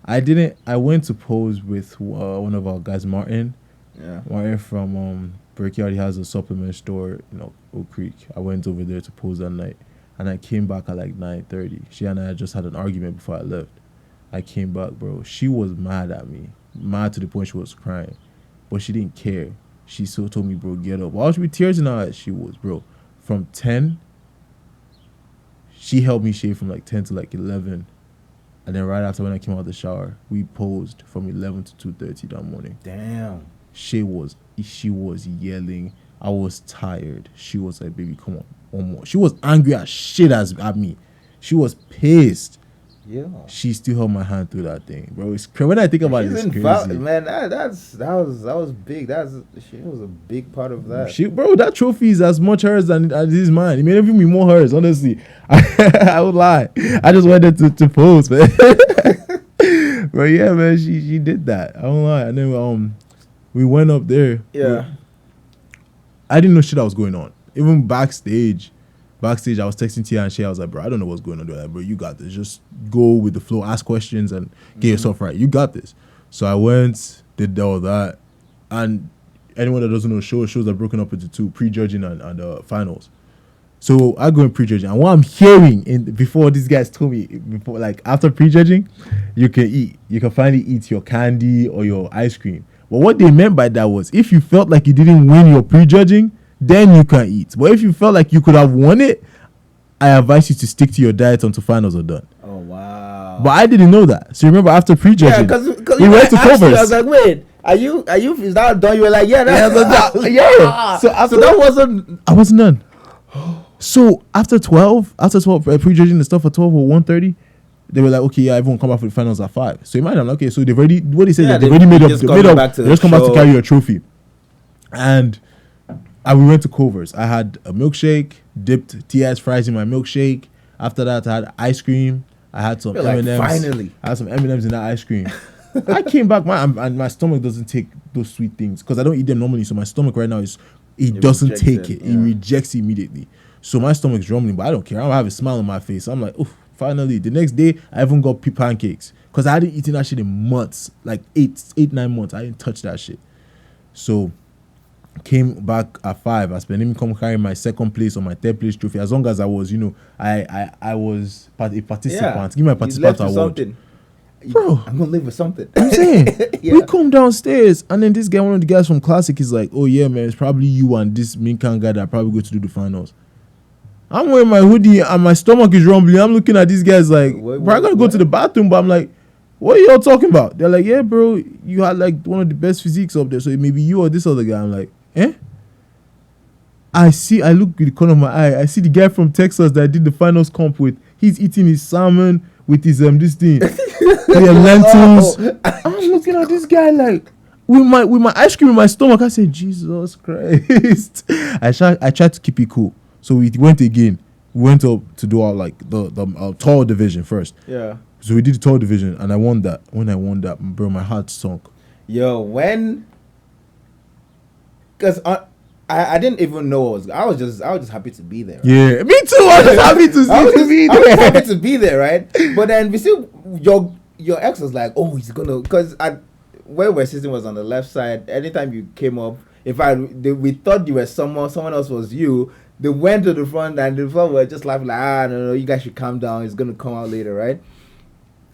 Speaker 1: I went to pose with one of our guys, Martin. Yeah. Martin from Brickyard. He has a supplement store, Oak Creek. I went over there to pose that night, and I came back at like 9:30. She and I just had an argument before I left. I came back, bro. She was mad at me. Mad to the point she was crying. But she didn't care. She still told me, bro, get up. Why was she with tears in her eyes? She was, bro. From 10, she helped me shave from like 10 to like 11. And then right after when I came out of the shower, we posed from 11 to 2:30 that morning.
Speaker 2: Damn.
Speaker 1: She was yelling. I was tired. She was like, baby, come on, one more. She was angry as shit at me. She was pissed. Yeah, she still held my hand through that thing, bro. It's when I think about it, it's crazy.
Speaker 2: Man, that was big. She was a big part of that.
Speaker 1: Bro, that trophy is as much hers than it is mine. It may even be more hers, honestly. I would lie. I just wanted to pose, man. But yeah, man, she did that. I don't lie. And then we went up there.
Speaker 2: Yeah.
Speaker 1: I didn't know shit that was going on. Even backstage, backstage, I was texting Tia and Shay. I was like, bro, I don't know what's going on. They're like, bro, you got this. Just go with the flow, ask questions, and get yourself right. You got this. So I went, did all that, and anyone that doesn't know, shows are broken up into two: pre-judging and finals. So I go in prejudging, and what I'm hearing before these guys told me, before, like, after prejudging, you can eat. You can finally eat your candy or your ice cream. But what they meant by that was, if you felt like you didn't win your prejudging, then you can eat. But if you felt like you could have won it, I advise you to stick to your diet until finals are done.
Speaker 2: Oh wow!
Speaker 1: But I didn't know that. So remember, after prejudging,
Speaker 2: because
Speaker 1: we went to Culver's.
Speaker 2: I was like, wait. Are you? Is that done? You were like, yeah,
Speaker 1: yeah. So
Speaker 2: that wasn't.
Speaker 1: I wasn't done. So after 12 prejudging and stuff at 12 or 1:30, they were like, okay, yeah, everyone come back for the finals at 5. So imagine, I'm like, okay, so they've already, what they said, they've already made up, they just come back to carry your trophy. And we went to Culver's. I had a milkshake, dipped TS fries in my milkshake. After that, I had ice cream. I had some M&Ms.
Speaker 2: Finally.
Speaker 1: I had some M&Ms in that ice cream. I came back, and my stomach doesn't take those sweet things because I don't eat them normally. So my stomach right now it doesn't take it. Yeah. It rejects immediately. So my stomach's rumbling, but I don't care. I don't have a smile on my face. I'm like, oh, finally. The next day, I even got pancakes because I hadn't eaten that shit in months, like 9 months. I didn't touch that shit. So came back at 5. I spent him come carry my second place or my third place trophy. As long as I was, I was a participant. Yeah. Give me a participant award.
Speaker 2: Something. Bro, I'm gonna live with something.
Speaker 1: I'm saying, yeah. We come downstairs, and then this guy, one of the guys from Classic, is like, "Oh yeah, man, it's probably you and this Minkan guy that are probably going to do the finals." I'm wearing my hoodie, and my stomach is rumbling. I'm looking at these guys like, "Bro, I gotta go to the bathroom," but I'm like, "What are y'all talking about?" They're like, "Yeah, bro, you had like one of the best physiques up there, so it may be you or this other guy." I'm like, "Eh?" I look with the corner of my eye. I see the guy from Texas that I did the finals comp with. He's eating his salmon with his this thing, the lentils. I'm looking at this guy like with my ice cream in my stomach. I said, Jesus Christ. I tried to keep it cool. So we went again. We went up to do our like the tall division first.
Speaker 2: Yeah.
Speaker 1: So we did the tall division, and I won that. When I won that, bro, my heart sunk.
Speaker 2: Yo, because I didn't even know I was just happy to be there. Right?
Speaker 1: Yeah, me too. I was happy to be there.
Speaker 2: I was happy to be there, right? But then we see your ex was like, oh, he's gonna, because where we're sitting was on the left side. Anytime you came up, in fact, we thought you were someone else was you. They went to the front, and the front were just laughing like, no, you guys should calm down. It's gonna come out later, right?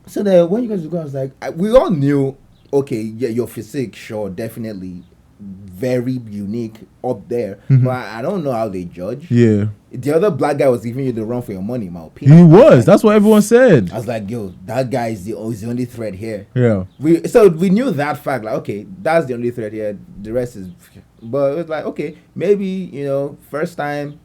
Speaker 2: So then when you guys were going, I was like, we all knew, okay, yeah, your physique, sure, definitely very unique up there, but I don't know how they judge.
Speaker 1: Yeah,
Speaker 2: the other black guy was giving you the run for your money, in my opinion.
Speaker 1: He was. That's what everyone said.
Speaker 2: I was like, yo, that guy is the only thread here.
Speaker 1: Yeah.
Speaker 2: We knew that fact. Like, okay, that's the only thread here. The rest is, but it was like, okay, maybe first time.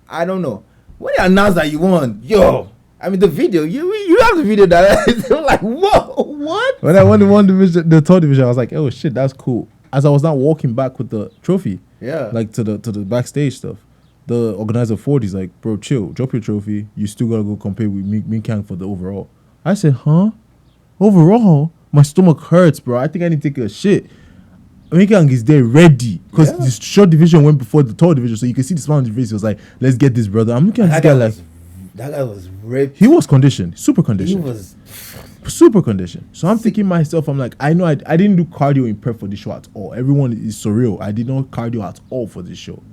Speaker 2: I don't know. When you announced that you won, yo. I mean, the video, you have the video that I'm like, whoa, what?
Speaker 1: When I won the third division, I was like, oh shit, that's cool. As I was now walking back with the trophy,
Speaker 2: yeah,
Speaker 1: like to the backstage stuff, the organizer Ford is like, bro, chill, drop your trophy. You still gotta go compare with Min Kang for the overall. I said, huh? Overall? My stomach hurts, bro. I think I need to take a shit. Min Kang is there ready because the short division went before the tall division, so you can see the smile on the face. He was like, let's get this, brother. I'm looking at this guy like,
Speaker 2: that guy was ripped.
Speaker 1: He was conditioned, super conditioned.
Speaker 2: He was
Speaker 1: super conditioned. So I'm thinking myself, I'm like, I know I didn't do cardio in prep for this show at all. Everyone is surreal. I did not cardio at all for this show.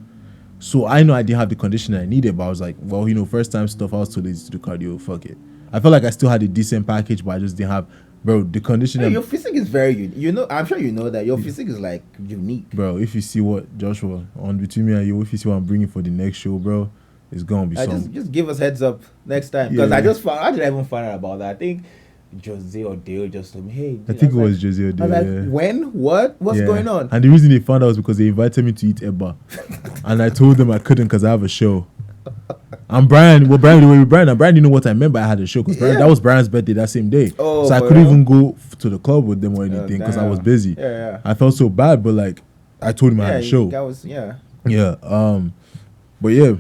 Speaker 1: So I know I didn't have the condition I needed, but I was like, well, first time stuff, I was too lazy to do cardio. Fuck it. I felt like I still had a decent package, but I just didn't have, bro, the condition.
Speaker 2: Hey, your physique is very unique. I'm sure you know that your physique is like unique.
Speaker 1: Bro, if you see what Joshua on between me and you, if you see what I'm bringing for the next show, bro, it's gonna be something.
Speaker 2: Just give us heads up next time, because I didn't even find out about that. I think Jose or Dale just told me, hey.
Speaker 1: I think it was Jose or Dale.
Speaker 2: I was like, when? What? What's going on?
Speaker 1: And the reason they found out was because they invited me to eat Eba. And I told them I couldn't because I have a show. And Brian didn't know what I meant by I had a show, because that was Brian's birthday that same day.
Speaker 2: Oh,
Speaker 1: so I couldn't even go to the club with them or anything because I was busy.
Speaker 2: Yeah.
Speaker 1: I felt so bad, but like I told him I had a show. But yeah,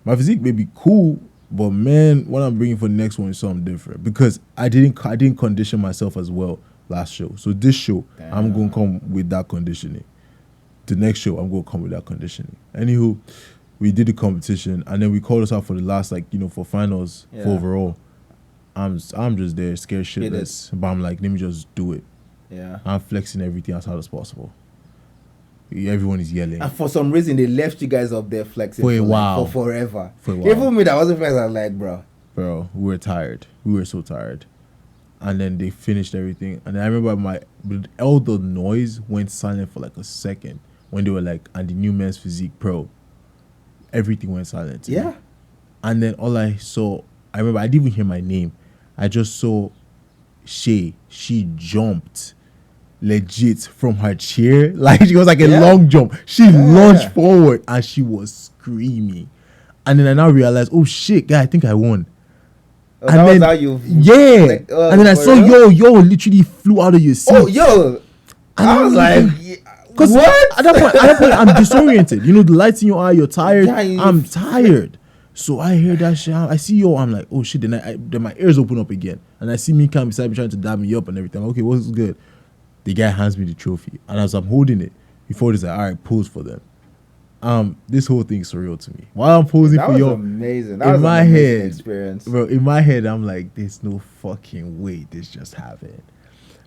Speaker 1: my physique may be cool, but man, what I'm bringing for the next one is something different, because I didn't condition myself as well last show. So this show, I'm going to come with that conditioning. The next show, I'm going to come with that conditioning. Anywho, we did the competition, and then we called us out for the last, like, for finals, for overall. I'm just there, scared shitless, but I'm like, let me just do it.
Speaker 2: Yeah.
Speaker 1: I'm flexing everything as hard as possible. Everyone is yelling.
Speaker 2: And for some reason, they left you guys up there flexing
Speaker 1: for a while.
Speaker 2: Like, for forever.
Speaker 1: For a while.
Speaker 2: Even me, that wasn't flexing. I was like, bro,
Speaker 1: we were tired. We were so tired. And then they finished everything. And I remember all the noise went silent for like a second when they were like, and the new men's physique pro. Everything went silent.
Speaker 2: Yeah.
Speaker 1: And then all I saw, I remember I didn't even hear my name. I just saw Shay. She jumped legit from her chair. Like, she was like a long jump. She launched forward and she was screaming. And then I now realized, oh shit, guy, I think I won.
Speaker 2: Oh,
Speaker 1: and
Speaker 2: that
Speaker 1: then,
Speaker 2: was how you...
Speaker 1: Like, and then I saw yo literally flew out of your seat.
Speaker 2: Oh, yo.
Speaker 1: And
Speaker 2: I was like...
Speaker 1: Because
Speaker 2: what?
Speaker 1: At that point, I'm disoriented. The lights in your eye, you're tired.
Speaker 2: Yeah,
Speaker 1: I'm tired. So I hear that shit. I see yo. I'm like, oh shit. Then my ears open up again, and I see me come beside me trying to dab me up and everything. Okay, what's good? The guy hands me the trophy, and as I'm holding it, before he's like, all right, pose for them. This whole thing is surreal to me. While I'm posing for yo,
Speaker 2: amazing. That was my head experience,
Speaker 1: bro. In my head, I'm like, there's no fucking way this just happened.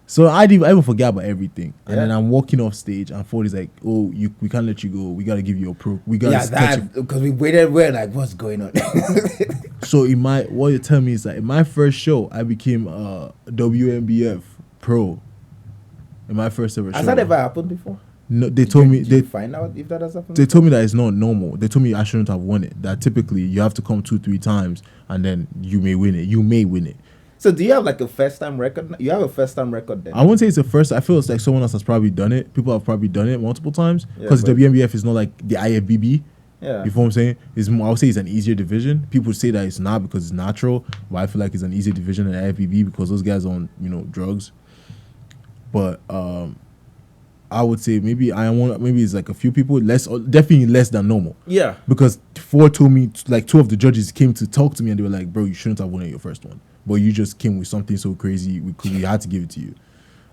Speaker 1: So I even forget about everything. And then I'm walking off stage and Ford is like, oh, we can't let you go. We got to give you a pro. We got to
Speaker 2: because we waited. We're like, what's going on?
Speaker 1: So what you're telling me is that in my first show, I became a WNBF pro. In my first ever show.
Speaker 2: Has that ever happened before?
Speaker 1: No, they told me.
Speaker 2: Did you find out if that has happened?
Speaker 1: They told me that it's not normal. They told me I shouldn't have won it. That typically you have to come 2-3 times and then you may win it. You may win it.
Speaker 2: So do you have like a first time record? You have a first time record then?
Speaker 1: I wouldn't say it's a first. I feel it's like someone else has probably done it. People have probably done it multiple times because the WNBF is not like the IFBB.
Speaker 2: Yeah.
Speaker 1: You know what I'm saying? It's more, I would say it's an easier division. People say that it's not because it's natural, but I feel like it's an easier division than IFBB because those guys are on, drugs. But I would say maybe it's like a few people, definitely less than normal.
Speaker 2: Yeah.
Speaker 1: Because Ford told me, like 2 of the judges came to talk to me and they were like, bro, you shouldn't have won your first one. But you just came with something so crazy, we had to give it to you.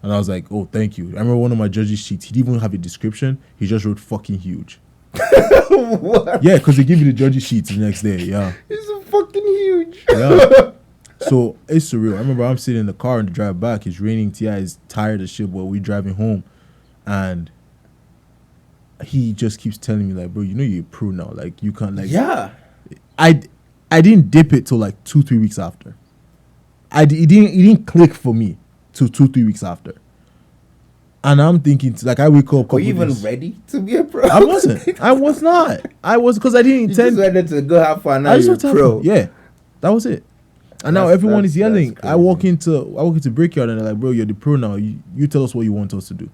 Speaker 1: And I was like, oh, thank you. I remember one of my judges' sheets, he didn't even have a description. He just wrote fucking huge.
Speaker 2: What?
Speaker 1: Yeah, because they give you the judges' sheets the next day, yeah.
Speaker 2: It's a fucking huge.
Speaker 1: Yeah. So it's surreal. I remember I'm sitting in the car and the drive back. It's raining. T.I. is tired as shit, but we're driving home. And he just keeps telling me, like, bro, you're a pro now. Like, you can't, like...
Speaker 2: Yeah.
Speaker 1: I didn't dip it till like 2-3 weeks after. It didn't click for me till 2-3 weeks after. And I'm thinking, like, I wake up...
Speaker 2: Were you even ready to be a pro?
Speaker 1: I wasn't. I was not. I was, because I didn't intend...
Speaker 2: You just wanted to go have fun, now you're a pro.
Speaker 1: Yeah. That was it. And now everyone is yelling. I walk into Brickyard and they're like, bro, you're the pro now. You tell us what you want us to do.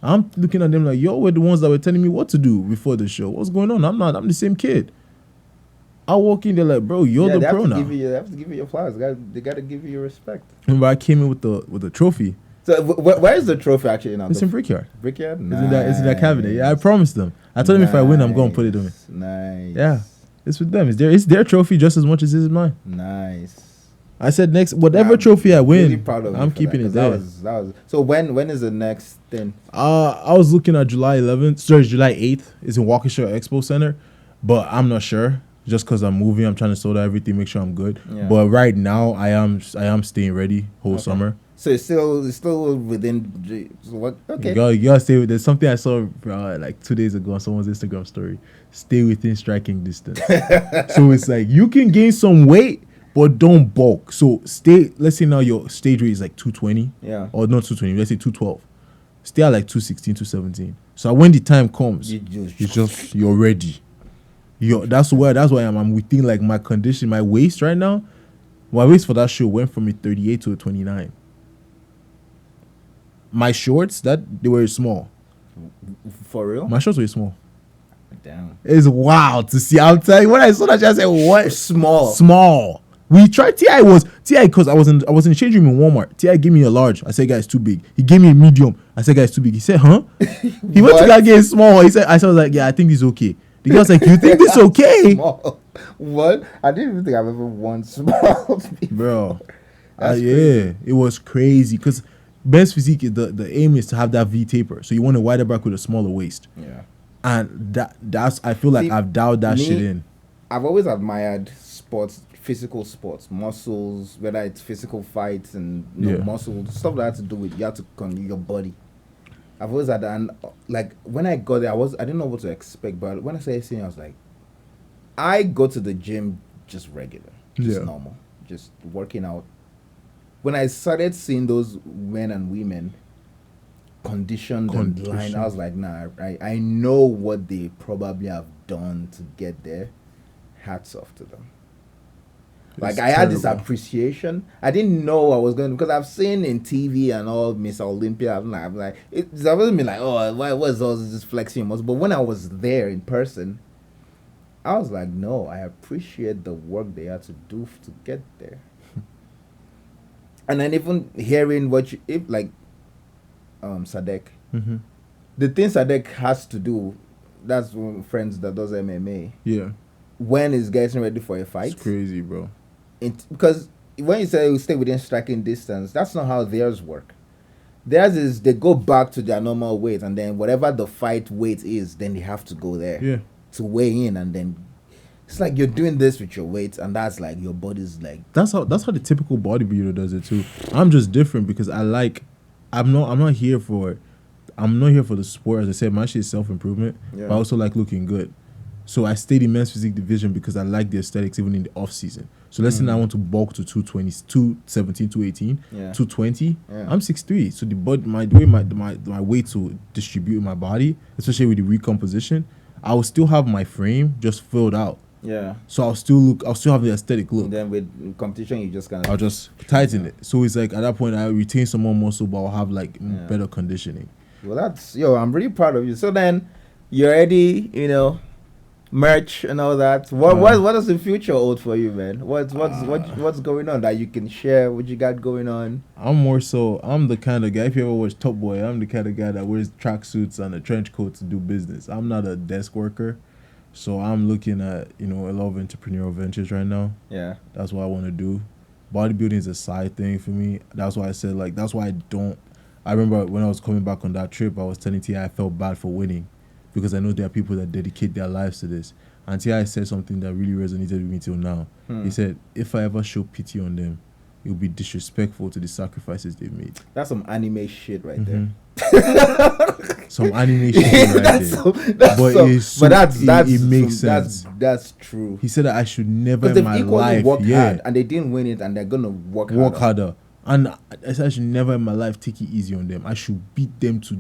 Speaker 1: I'm looking at them like, yo, we're the ones that were telling me what to do before the show. What's going on? I'm the same kid. I walk in, they're like, bro, you're the pro now.
Speaker 2: They have to give you your flowers. They got to give you your respect.
Speaker 1: Remember, I came in with the trophy.
Speaker 2: So where is the trophy actually now?
Speaker 1: It's in Brickyard.
Speaker 2: Brickyard?
Speaker 1: Nice. It's in that cabinet. Yeah, I promised them. I told them if I win, I'm going to put it on me.
Speaker 2: Nice.
Speaker 1: Yeah. It's with them. It's their trophy just as much as it is mine.
Speaker 2: Nice.
Speaker 1: I said whatever trophy I win,
Speaker 2: really proud of
Speaker 1: I'm keeping it there.
Speaker 2: That was. So when is the next thing?
Speaker 1: I was looking at July 11th. Sorry, July 8th. It's in Waukesha Expo Center, but I'm not sure. Just because I'm moving, I'm trying to sort out everything, make sure I'm good. Yeah. But right now, I am staying ready whole summer.
Speaker 2: So it's still within. What? Okay.
Speaker 1: You gotta stay with. There's something I saw like 2 days ago on someone's Instagram story. Stay within striking distance. So it's like you can gain some weight, but don't bulk. So stay. Let's say now your stage weight is like 220.
Speaker 2: Yeah.
Speaker 1: Or not 220. Let's say 212. Stay at like 216, 217. So when the time comes, you're ready. That's why I'm within like my condition, my waist right now. My waist for that show went from a 38 to a 29. My shorts, they were small.
Speaker 2: For real?
Speaker 1: My shorts were small.
Speaker 2: Damn.
Speaker 1: It's wild to see. I'm telling you, when I saw that, I said, what? Small. We tried. T.I. because I was in the change room in Walmart. T.I. gave me a large. I said, guys, too big. He gave me a medium. I said, guys, too big. He said, huh? He went to that get small. He said, I was like, yeah, I think this is okay. The girl's like, you think this okay?
Speaker 2: Small. What? I didn't even think I've ever worn small.
Speaker 1: Bro. Yeah, it was crazy because men's physique, the aim is to have that V taper. So you want a wider back with a smaller waist.
Speaker 2: Yeah.
Speaker 1: And that's I feel like
Speaker 2: See,
Speaker 1: I've dialed that shit
Speaker 2: me,
Speaker 1: in.
Speaker 2: I've always admired sports, physical sports, muscles, whether it's physical fights and
Speaker 1: Yeah.
Speaker 2: muscles, stuff that has to do with you have to your body. I've always had that, and like when I got there, I didn't know what to expect, but when I started seeing, I was like, I go to the gym just regular, just
Speaker 1: Yeah.
Speaker 2: normal, just working out. When I started seeing those men and women conditioned and blind, I was like, nah, I know what they probably have done to get there. Hats off to them. Like
Speaker 1: It's
Speaker 2: I had this
Speaker 1: terrible.
Speaker 2: appreciation. I didn't know I was going because I've seen in TV and all Miss Olympia. I'm like it's I wasn't been like, oh, why was all this flexing muscle? But when I was there in person, I was like, no, I appreciate the work they had to do to get there. And then even hearing what you if like Sadek,
Speaker 1: Mm-hmm.
Speaker 2: the thing Sadek has to do, that's one friends that does MMA.
Speaker 1: Yeah.
Speaker 2: When he's getting ready for a fight,
Speaker 1: It's crazy, bro.
Speaker 2: because when you say you stay within striking distance, that's not how theirs work. Theirs is they go back to their normal weight, and then whatever the fight weight is, then they have to go there
Speaker 1: Yeah.
Speaker 2: to weigh in, and then it's like you're doing this with your weight, and that's like your body's like
Speaker 1: That's how the typical bodybuilder does it too. I'm just different because I'm not here for the sport. As I said, my shit is self-improvement,
Speaker 2: Yeah.
Speaker 1: but I also like looking good. So I stayed in men's physique division because I like the aesthetics even in the off season. So let's say now I want to bulk to 220, 217, 218,
Speaker 2: Yeah.
Speaker 1: 220.
Speaker 2: Yeah.
Speaker 1: I'm 6'3". So the way my weight to distribute in my body, especially with the recomposition, I will still have my frame just filled out.
Speaker 2: yeah.
Speaker 1: So I'll still have the aesthetic look.
Speaker 2: And then with competition, you just kind
Speaker 1: I'll
Speaker 2: of
Speaker 1: just tighten it. So it's like at that point I retain some more muscle, but I'll have like
Speaker 2: Yeah.
Speaker 1: better conditioning.
Speaker 2: well, that's I'm really proud of you. So then you're already merch and all that. What does the future hold for you, man? What's going on that you can share? What you got going on?
Speaker 1: I'm the kind of guy, if you ever watch Top Boy, I'm the kind of guy that wears tracksuits and a trench coat to do business. I'm not a desk worker. So I'm looking at, a lot of entrepreneurial ventures right now.
Speaker 2: Yeah.
Speaker 1: That's what I want to do. Bodybuilding is a side thing for me. That's why I said, that's why I remember when I was coming back on that trip, I was telling T.I. I felt bad for winning because I know there are people that dedicate their lives to this. And T.I. said something that really resonated with me till now. He said, if I ever show pity on them, it will be disrespectful to the sacrifices they've made.
Speaker 2: That's some anime shit right there.
Speaker 1: Some animation right there. But it makes sense.
Speaker 2: That's true.
Speaker 1: He said that I should never
Speaker 2: Because
Speaker 1: in
Speaker 2: they've
Speaker 1: my
Speaker 2: equally
Speaker 1: life
Speaker 2: worked hard and they didn't win it, and they're gonna work
Speaker 1: harder. And I said I should never in my life take it easy on them. I should beat them to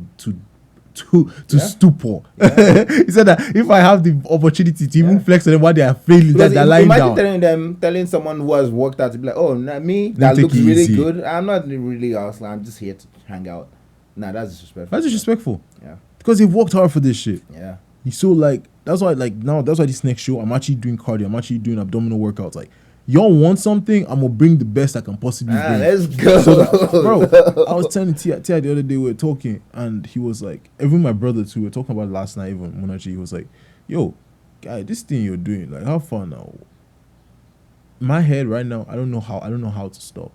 Speaker 1: stupor.
Speaker 2: Yeah.
Speaker 1: He said that if I have the opportunity to even flex on them while they are failing, that
Speaker 2: Because
Speaker 1: they're lying
Speaker 2: imagine
Speaker 1: down.
Speaker 2: telling someone who has worked out to be like, oh, nah, me
Speaker 1: Don't
Speaker 2: that
Speaker 1: take
Speaker 2: looks
Speaker 1: it
Speaker 2: really
Speaker 1: easy.
Speaker 2: good. I'm not really awesome. I'm just here to hang out. Nah, that's disrespectful.
Speaker 1: That's disrespectful.
Speaker 2: Yeah.
Speaker 1: Because they've worked hard for this shit.
Speaker 2: Yeah.
Speaker 1: So that's why this next show I'm actually doing cardio. I'm actually doing abdominal workouts. Like, y'all want something, I'm gonna bring the best I can possibly bring.
Speaker 2: Let's go.
Speaker 1: So bro, I was telling Tia the other day, we were talking, and he was like, even my brother too, we were talking about it last night, even Munachi, he was like, yo, guy, this thing you're doing, like, have fun now. My head right now, I don't know how to stop.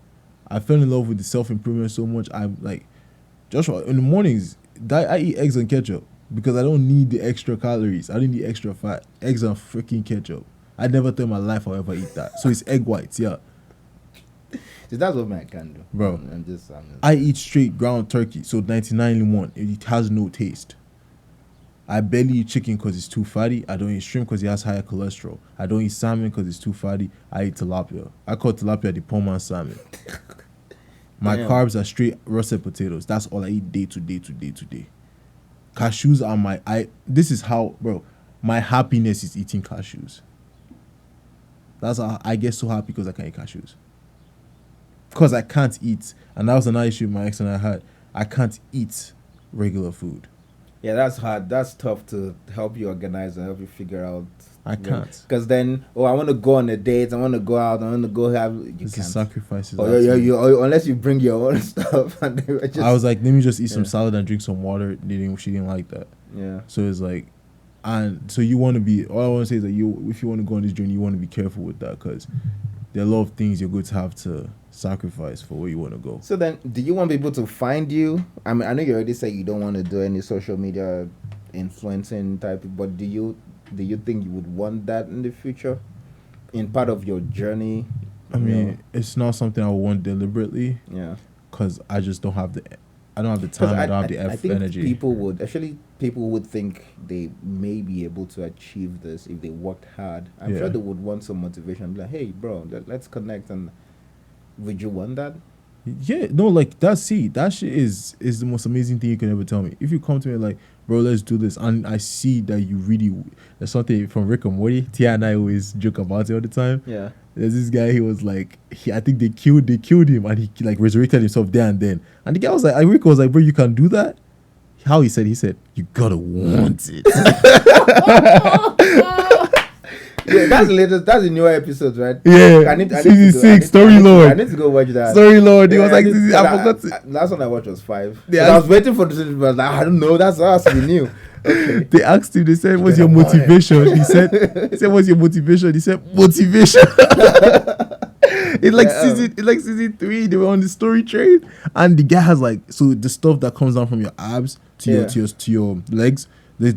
Speaker 1: I fell in love with the self-improvement so much. I'm like, Joshua, in the mornings, I eat eggs and ketchup because I don't need the extra calories. I don't need the extra fat. Eggs and freaking ketchup. I never thought in my life I'll ever eat that. So it's egg whites, yeah.
Speaker 2: See, that's what I can do.
Speaker 1: Bro,
Speaker 2: I'm just
Speaker 1: I eat straight ground turkey, so 99 in one. It has no taste. I barely eat chicken because it's too fatty. I don't eat shrimp because it has higher cholesterol. I don't eat salmon because it's too fatty. I eat tilapia. I call tilapia the poor man's salmon. My carbs are straight roasted potatoes. That's all I eat day to day. Cashews are this is how, bro, my happiness is eating cashews. That's how I get so happy because I can eat cashews. Because I can't eat, and that was another issue my ex and I had. I can't eat regular food.
Speaker 2: Yeah, that's hard. That's tough to help you organize and help you figure out.
Speaker 1: I can't.
Speaker 2: Because then, I want to go on a date. I want to go out. I want to go have. You
Speaker 1: It's
Speaker 2: can't.
Speaker 1: the sacrifices.
Speaker 2: Or unless you bring your own stuff. And they were just,
Speaker 1: I was like, let me just eat some salad and drink some water. She didn't like that.
Speaker 2: Yeah.
Speaker 1: So it's like, and so you want to be. All I want to say is that if you want to go on this journey, you want to be careful with that because there are a lot of things you're going to have to sacrifice for where you want to go.
Speaker 2: So then, do you want people to find you? I mean, I know you already said you don't want to do any social media influencing type. But do you think you would want that in the future, in part of your journey?
Speaker 1: I mean, it's not something I would want deliberately.
Speaker 2: Yeah.
Speaker 1: Because I just don't have the
Speaker 2: Because
Speaker 1: time. I don't have the
Speaker 2: I think
Speaker 1: energy.
Speaker 2: people would think they may be able to achieve this if they worked hard. I'm sure they would want some motivation. Like, hey, bro, let's connect. And would you want that?
Speaker 1: Yeah, no, like that shit is the most amazing thing you can ever tell me. If you come to me like, bro, let's do this, and I see that you really, there's something from Rick and Morty. Tia and I always joke about it all the time.
Speaker 2: Yeah.
Speaker 1: There's this guy. He was like, I think they killed him, and he like resurrected himself there and then. And the guy was like, Rick was like, bro, you can do that. How he said, you gotta want it.
Speaker 2: Yeah, that's the latest. That's the newer episode, right?
Speaker 1: Yeah,
Speaker 2: I need
Speaker 1: season 6, Story Lord.
Speaker 2: I need to go watch that.
Speaker 1: Story Lord. He
Speaker 2: Yeah,
Speaker 1: was like, I forgot.
Speaker 2: Last one I watched was 5.
Speaker 1: Yeah,
Speaker 2: I was waiting for this, but like, I don't know. That has to be new. Okay.
Speaker 1: They asked him. They said, "What's your motivation?" He said, "What's your motivation?" He said, "Motivation." It's like season 3. They were on the story train, and the guy has like, so the stuff that comes down from your abs to your legs. They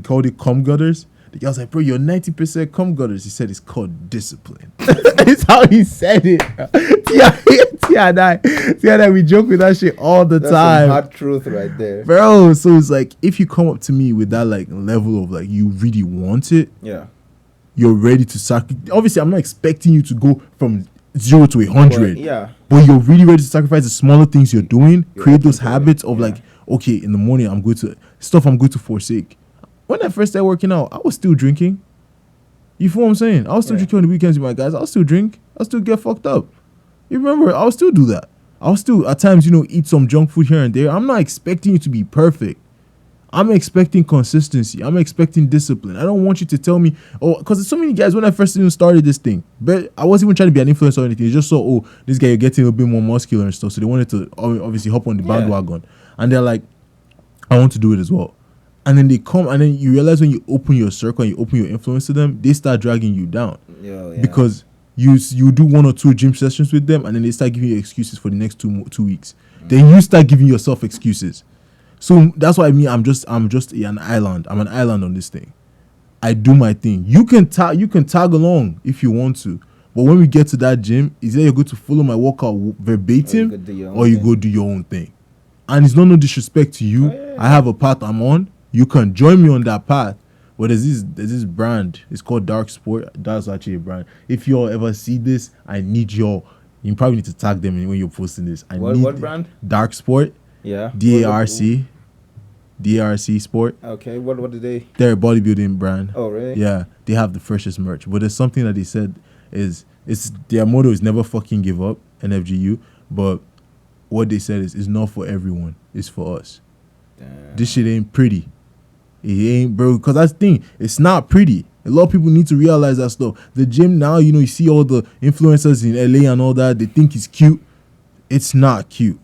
Speaker 1: called it cum gutters. The guy was like, bro, you're 90% cum gutters. He said it's called discipline. It's how he said it. Tia and I, we joke with that shit all the time.
Speaker 2: That's some hard truth right there.
Speaker 1: Bro, so it's like, if you come up to me with that like level of like, you really want it.
Speaker 2: Yeah.
Speaker 1: You're ready to sacrifice. Obviously, I'm not expecting you to go from 0 to 100.
Speaker 2: Yeah.
Speaker 1: But you're really ready to sacrifice the smaller things you're doing. Create those habits of like, okay, in the morning, I'm going to forsake. When I first started working out, I was still drinking. You feel what I'm saying? I was still drinking on the weekends with my guys. I'll still drink. I'll still get fucked up. You remember? I'll still do that. I'll still, at times, eat some junk food here and there. I'm not expecting you to be perfect. I'm expecting consistency. I'm expecting discipline. I don't want you to tell me, because there's so many guys, when I first even started this thing, but I wasn't even trying to be an influencer or anything. They just saw, this guy, you're getting a bit more muscular and stuff. So they wanted to obviously hop on the bandwagon. And they're like, I want to do it as well. And then they come, and then you realize when you open your circle and you open your influence to them, they start dragging you down. Because you do 1 or 2 gym sessions with them, and then they start giving you excuses for the next 2 weeks. Then you start giving yourself excuses. So that's what I mean. I'm just an island. I'm an island on this thing. I do my thing. You can tag along if you want to, but when we get to that gym, is either you're going to follow my workout verbatim, or you go do your own thing. And it's no disrespect to you. I have a path I'm on. You can join me on that path. But there's this brand. It's called Dark Sport. That's actually a brand. If you all ever see this, I need you probably need to tag them when you're posting this.
Speaker 2: What brand?
Speaker 1: Dark Sport.
Speaker 2: Yeah.
Speaker 1: DARC Sport.
Speaker 2: Okay. What do they?
Speaker 1: They're a bodybuilding brand.
Speaker 2: Oh, really?
Speaker 1: Yeah. They have the freshest merch. But there's something that they said is their motto is never fucking give up, NFGU. But what they said is it's not for everyone. It's for us. Damn. This shit ain't pretty. It ain't, bro, because that's the thing. It's not pretty. A lot of people need to realize that stuff. The gym now, you see all the influencers in LA and all that. They think it's cute. It's not cute.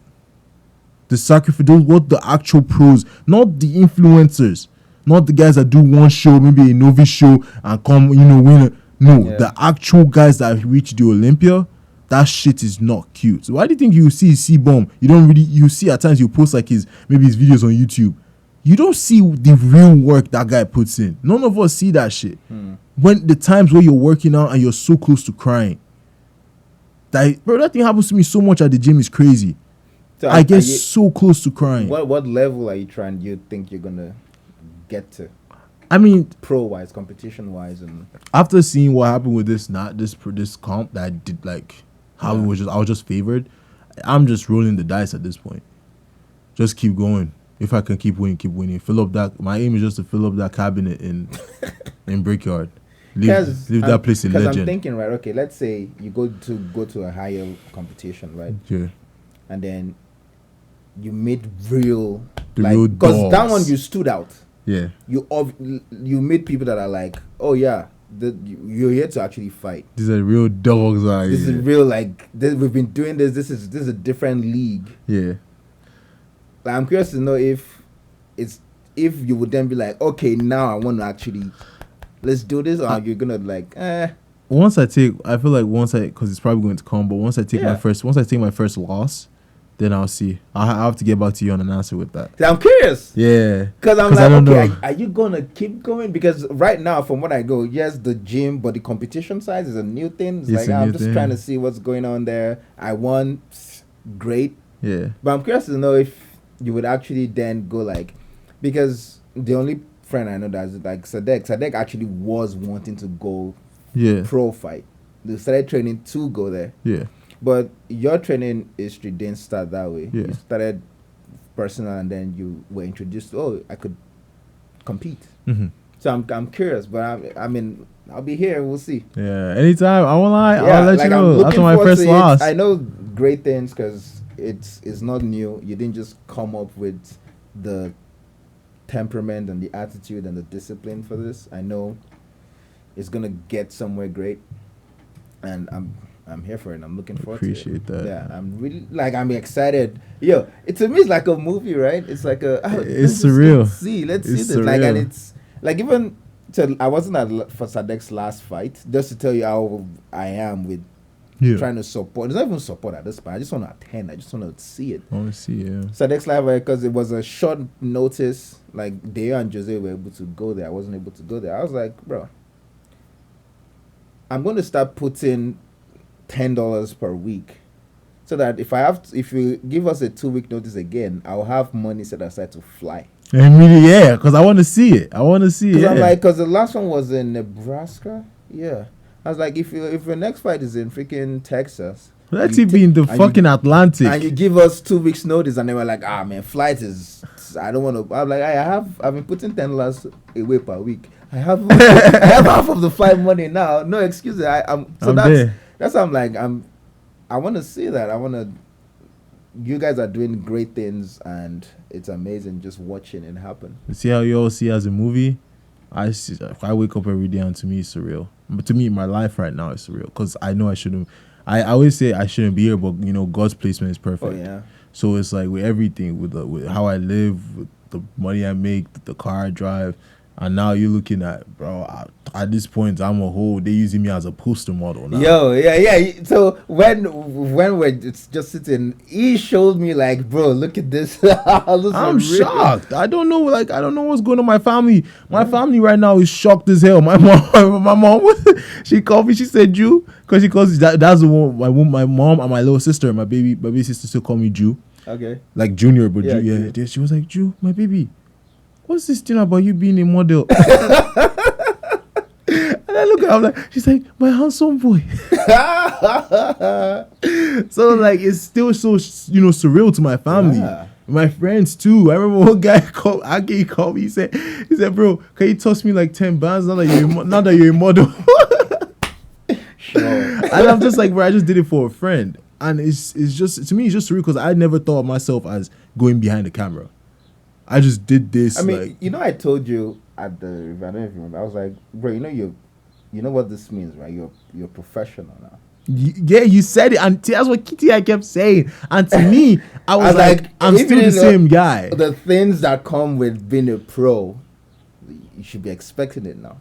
Speaker 1: The sacrifice, what the actual pros, not the influencers, not the guys that do one show, maybe a novice show, and come, win. The actual guys that reach the Olympia. That shit is not cute. So why do you think you see C-Bomb? You see at times you post like his videos on YouTube. You don't see the real work that guy puts in. None of us see that shit. When the times where you're working out and you're so close to crying. That thing happens to me so much at the gym is crazy. So I get so close to crying.
Speaker 2: What level are you trying? Do you think you're gonna get to?
Speaker 1: I mean,
Speaker 2: pro-wise, competition-wise, and
Speaker 1: after seeing what happened with this comp that I did, like how I was just favored. I'm just rolling the dice at this point. Just keep going. If I can keep winning. Fill up that. My aim is just to fill up that cabinet in Brickyard. Leave that place in legend.
Speaker 2: Because I'm thinking, right? Okay, let's say you go to a higher competition, right?
Speaker 1: Yeah.
Speaker 2: And then you made real
Speaker 1: dogs.
Speaker 2: Because that one you stood out.
Speaker 1: Yeah.
Speaker 2: You meet people that are like, oh yeah, you're here to actually fight.
Speaker 1: These are real dogs.
Speaker 2: This is real. We've been doing this. This is a different league.
Speaker 1: Yeah.
Speaker 2: I'm curious to know if you would then be like, okay, now I want to actually let's do this, or you're gonna
Speaker 1: because it's probably going to come. But once I take my first loss, Then I'll see. I'll have to get back to you on an answer with that.
Speaker 2: I'm curious.
Speaker 1: Yeah.
Speaker 2: Because I'm
Speaker 1: 'Cause I don't
Speaker 2: like, okay,
Speaker 1: know.
Speaker 2: are you gonna keep going? Because right now, from what I go, yes, the gym, but the competition side is a new thing. It's like
Speaker 1: a
Speaker 2: I'm
Speaker 1: new
Speaker 2: just
Speaker 1: thing.
Speaker 2: trying to see what's going on there. I won, great.
Speaker 1: Yeah.
Speaker 2: But I'm curious to know if you would actually then go like, because the only friend I know that's like Sadek actually was wanting to go
Speaker 1: Yeah.
Speaker 2: pro fight. They started training to go there.
Speaker 1: Yeah.
Speaker 2: But your training history didn't start that way.
Speaker 1: Yeah.
Speaker 2: You started personal and then you were introduced to, oh, I could compete.
Speaker 1: Mm-hmm.
Speaker 2: So I'm curious, but I mean, I'll be here. We'll see.
Speaker 1: Yeah. Anytime. I won't lie.
Speaker 2: Yeah,
Speaker 1: I'll let
Speaker 2: like
Speaker 1: you
Speaker 2: I'm
Speaker 1: know.
Speaker 2: looking
Speaker 1: After my
Speaker 2: forward
Speaker 1: first
Speaker 2: to it.
Speaker 1: loss.
Speaker 2: I know great things because it's not new. You didn't just come up with the temperament and the attitude and the discipline for this. I know it's gonna get somewhere great, and I'm here for it. I'm looking forward to it.
Speaker 1: Appreciate that.
Speaker 2: Yeah, I'm really I'm excited. Yo, it to me it's like a movie, right? It's like a
Speaker 1: It's surreal.
Speaker 2: Let's see
Speaker 1: It's
Speaker 2: this. Like, and
Speaker 1: surreal.
Speaker 2: it's like even I wasn't for Sadek's last fight, just to tell you how I am with
Speaker 1: Yeah.
Speaker 2: trying to support. It's not even support at this point. I just want to attend. I just want to see it.
Speaker 1: I want to see. Yeah.
Speaker 2: Sadek's live because it was a short notice. Like Deo and Jose were able to go there. I wasn't able to go there. I was like, bro, I'm going to start putting $10 per week, so that if you give us a 2-week notice again, I'll have money set aside to fly.
Speaker 1: And really, yeah, because I want to see it. I want to see it.
Speaker 2: Because
Speaker 1: Yeah.
Speaker 2: I'm like, because the last one was in Nebraska. Yeah, I was like, if your next fight is in freaking Texas,
Speaker 1: Let
Speaker 2: you
Speaker 1: it be in the
Speaker 2: and you-
Speaker 1: fucking Atlantic.
Speaker 2: and you give us 2 weeks notice, and they were like, ah man, flight is, I don't want to. I'm like, I've been putting $10 away per week. I have half of the flight money now. No excuses. I'm
Speaker 1: there.
Speaker 2: that's how I'm like, I want to see that. You guys are doing great things, and it's amazing just watching it happen.
Speaker 1: See how you all see as a movie. I wake up every day, and to me it's surreal. But to me, my life right now is surreal because I know I shouldn't. I always say I shouldn't be here, but God's placement is perfect.
Speaker 2: Oh yeah.
Speaker 1: So it's like with everything, with how I live, with the money I make, the car I drive, and now you're looking at, bro. At this point, I'm a whole. They're using me as a poster model now.
Speaker 2: Yo, yeah. So when we're just sitting, he showed me like, bro, look at this.
Speaker 1: I'm shocked. I don't know what's going on in my family. My family right now is shocked as hell. My mom, she called me. She said Jew because she calls that's the one. My mom and my little sister, my baby sister still call me Jew,
Speaker 2: Okay.
Speaker 1: like Junior, but
Speaker 2: Yeah,
Speaker 1: Jew. Yeah, she was like, Jew, my baby, what's this thing about you being a model? And I look at her, I'm like, she's like, my handsome boy. So like it's still so surreal to my family.
Speaker 2: Yeah.
Speaker 1: My friends too. I remember one guy called me. He said, bro, can you toss me like 10 bands now that you're a model?
Speaker 2: Sure.
Speaker 1: And I'm just like, bro, I just did it for a friend. And it's just, to me, it's just surreal because I never thought of myself as going behind the camera. I just did this.
Speaker 2: I mean, I told you at the, I don't know if you remember, I was like, bro, you know what this means, right? You're professional now.
Speaker 1: Yeah, you said it, and that's what Kitty I kept saying. And to me, I was like, I'm
Speaker 2: if
Speaker 1: still
Speaker 2: you
Speaker 1: the
Speaker 2: know
Speaker 1: same guy.
Speaker 2: The things that come with being a pro, you should be expecting it now.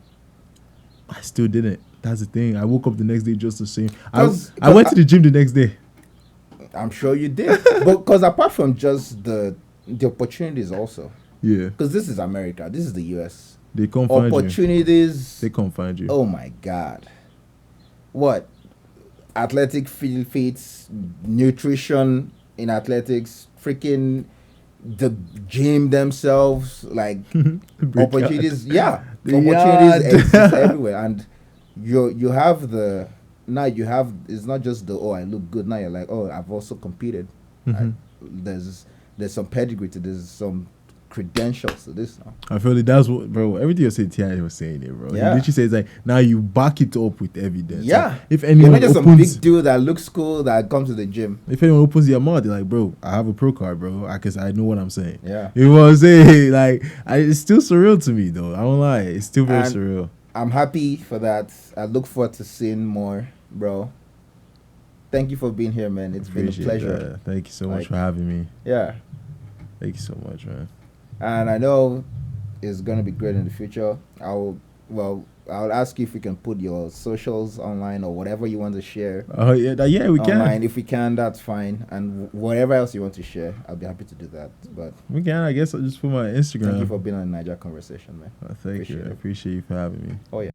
Speaker 1: I still didn't. That's the thing. I woke up the next day just the same. I
Speaker 2: 'Cause
Speaker 1: went to the gym the next day.
Speaker 2: I'm sure you did. But because apart from just the opportunities also,
Speaker 1: Yeah,
Speaker 2: because this is America, this is the US.
Speaker 1: they can't find you.
Speaker 2: Opportunities.
Speaker 1: They can't find you.
Speaker 2: Oh my God. What? Athletic field feats, nutrition in athletics, freaking the gym themselves, like opportunities. Yeah.
Speaker 1: The
Speaker 2: Opportunities
Speaker 1: yard.
Speaker 2: exist everywhere. And you have it's not just I look good. Now you're like, oh, I've also competed. There's some pedigree to this, some credentials to this now.
Speaker 1: I feel like that's what, bro. Everything you say, T.I. was saying it, bro.
Speaker 2: Yeah.
Speaker 1: He literally says like, now you back it up with evidence.
Speaker 2: Yeah.
Speaker 1: Like, if
Speaker 2: You're
Speaker 1: anyone
Speaker 2: not just some
Speaker 1: opens,
Speaker 2: big dude that looks cool that comes to the gym.
Speaker 1: if anyone opens their mouth, they're like, bro, I have a pro card, bro. I know what I'm saying.
Speaker 2: Yeah.
Speaker 1: You know what I'm saying? Like, it's still surreal to me, though. I don't lie. It's still very
Speaker 2: And
Speaker 1: surreal.
Speaker 2: I'm happy for that. I look forward to seeing more, bro. Thank you for being here, man. It's been a
Speaker 1: Appreciate
Speaker 2: pleasure.
Speaker 1: that. Thank you so much
Speaker 2: Like-
Speaker 1: for having me.
Speaker 2: Yeah.
Speaker 1: Thank you so much, man.
Speaker 2: And I know it's going to be great in the future. Well, I'll ask you if we can put your socials online or whatever you want to share
Speaker 1: Oh yeah, yeah, we
Speaker 2: online.
Speaker 1: can.
Speaker 2: If we can, that's fine. And whatever else you want to share, I'll be happy to do that. But
Speaker 1: We can. I guess I'll just put my Instagram.
Speaker 2: thank you for being on the Niger Conversation, man.
Speaker 1: Thank you. I appreciate you for having me.
Speaker 2: Oh, yeah.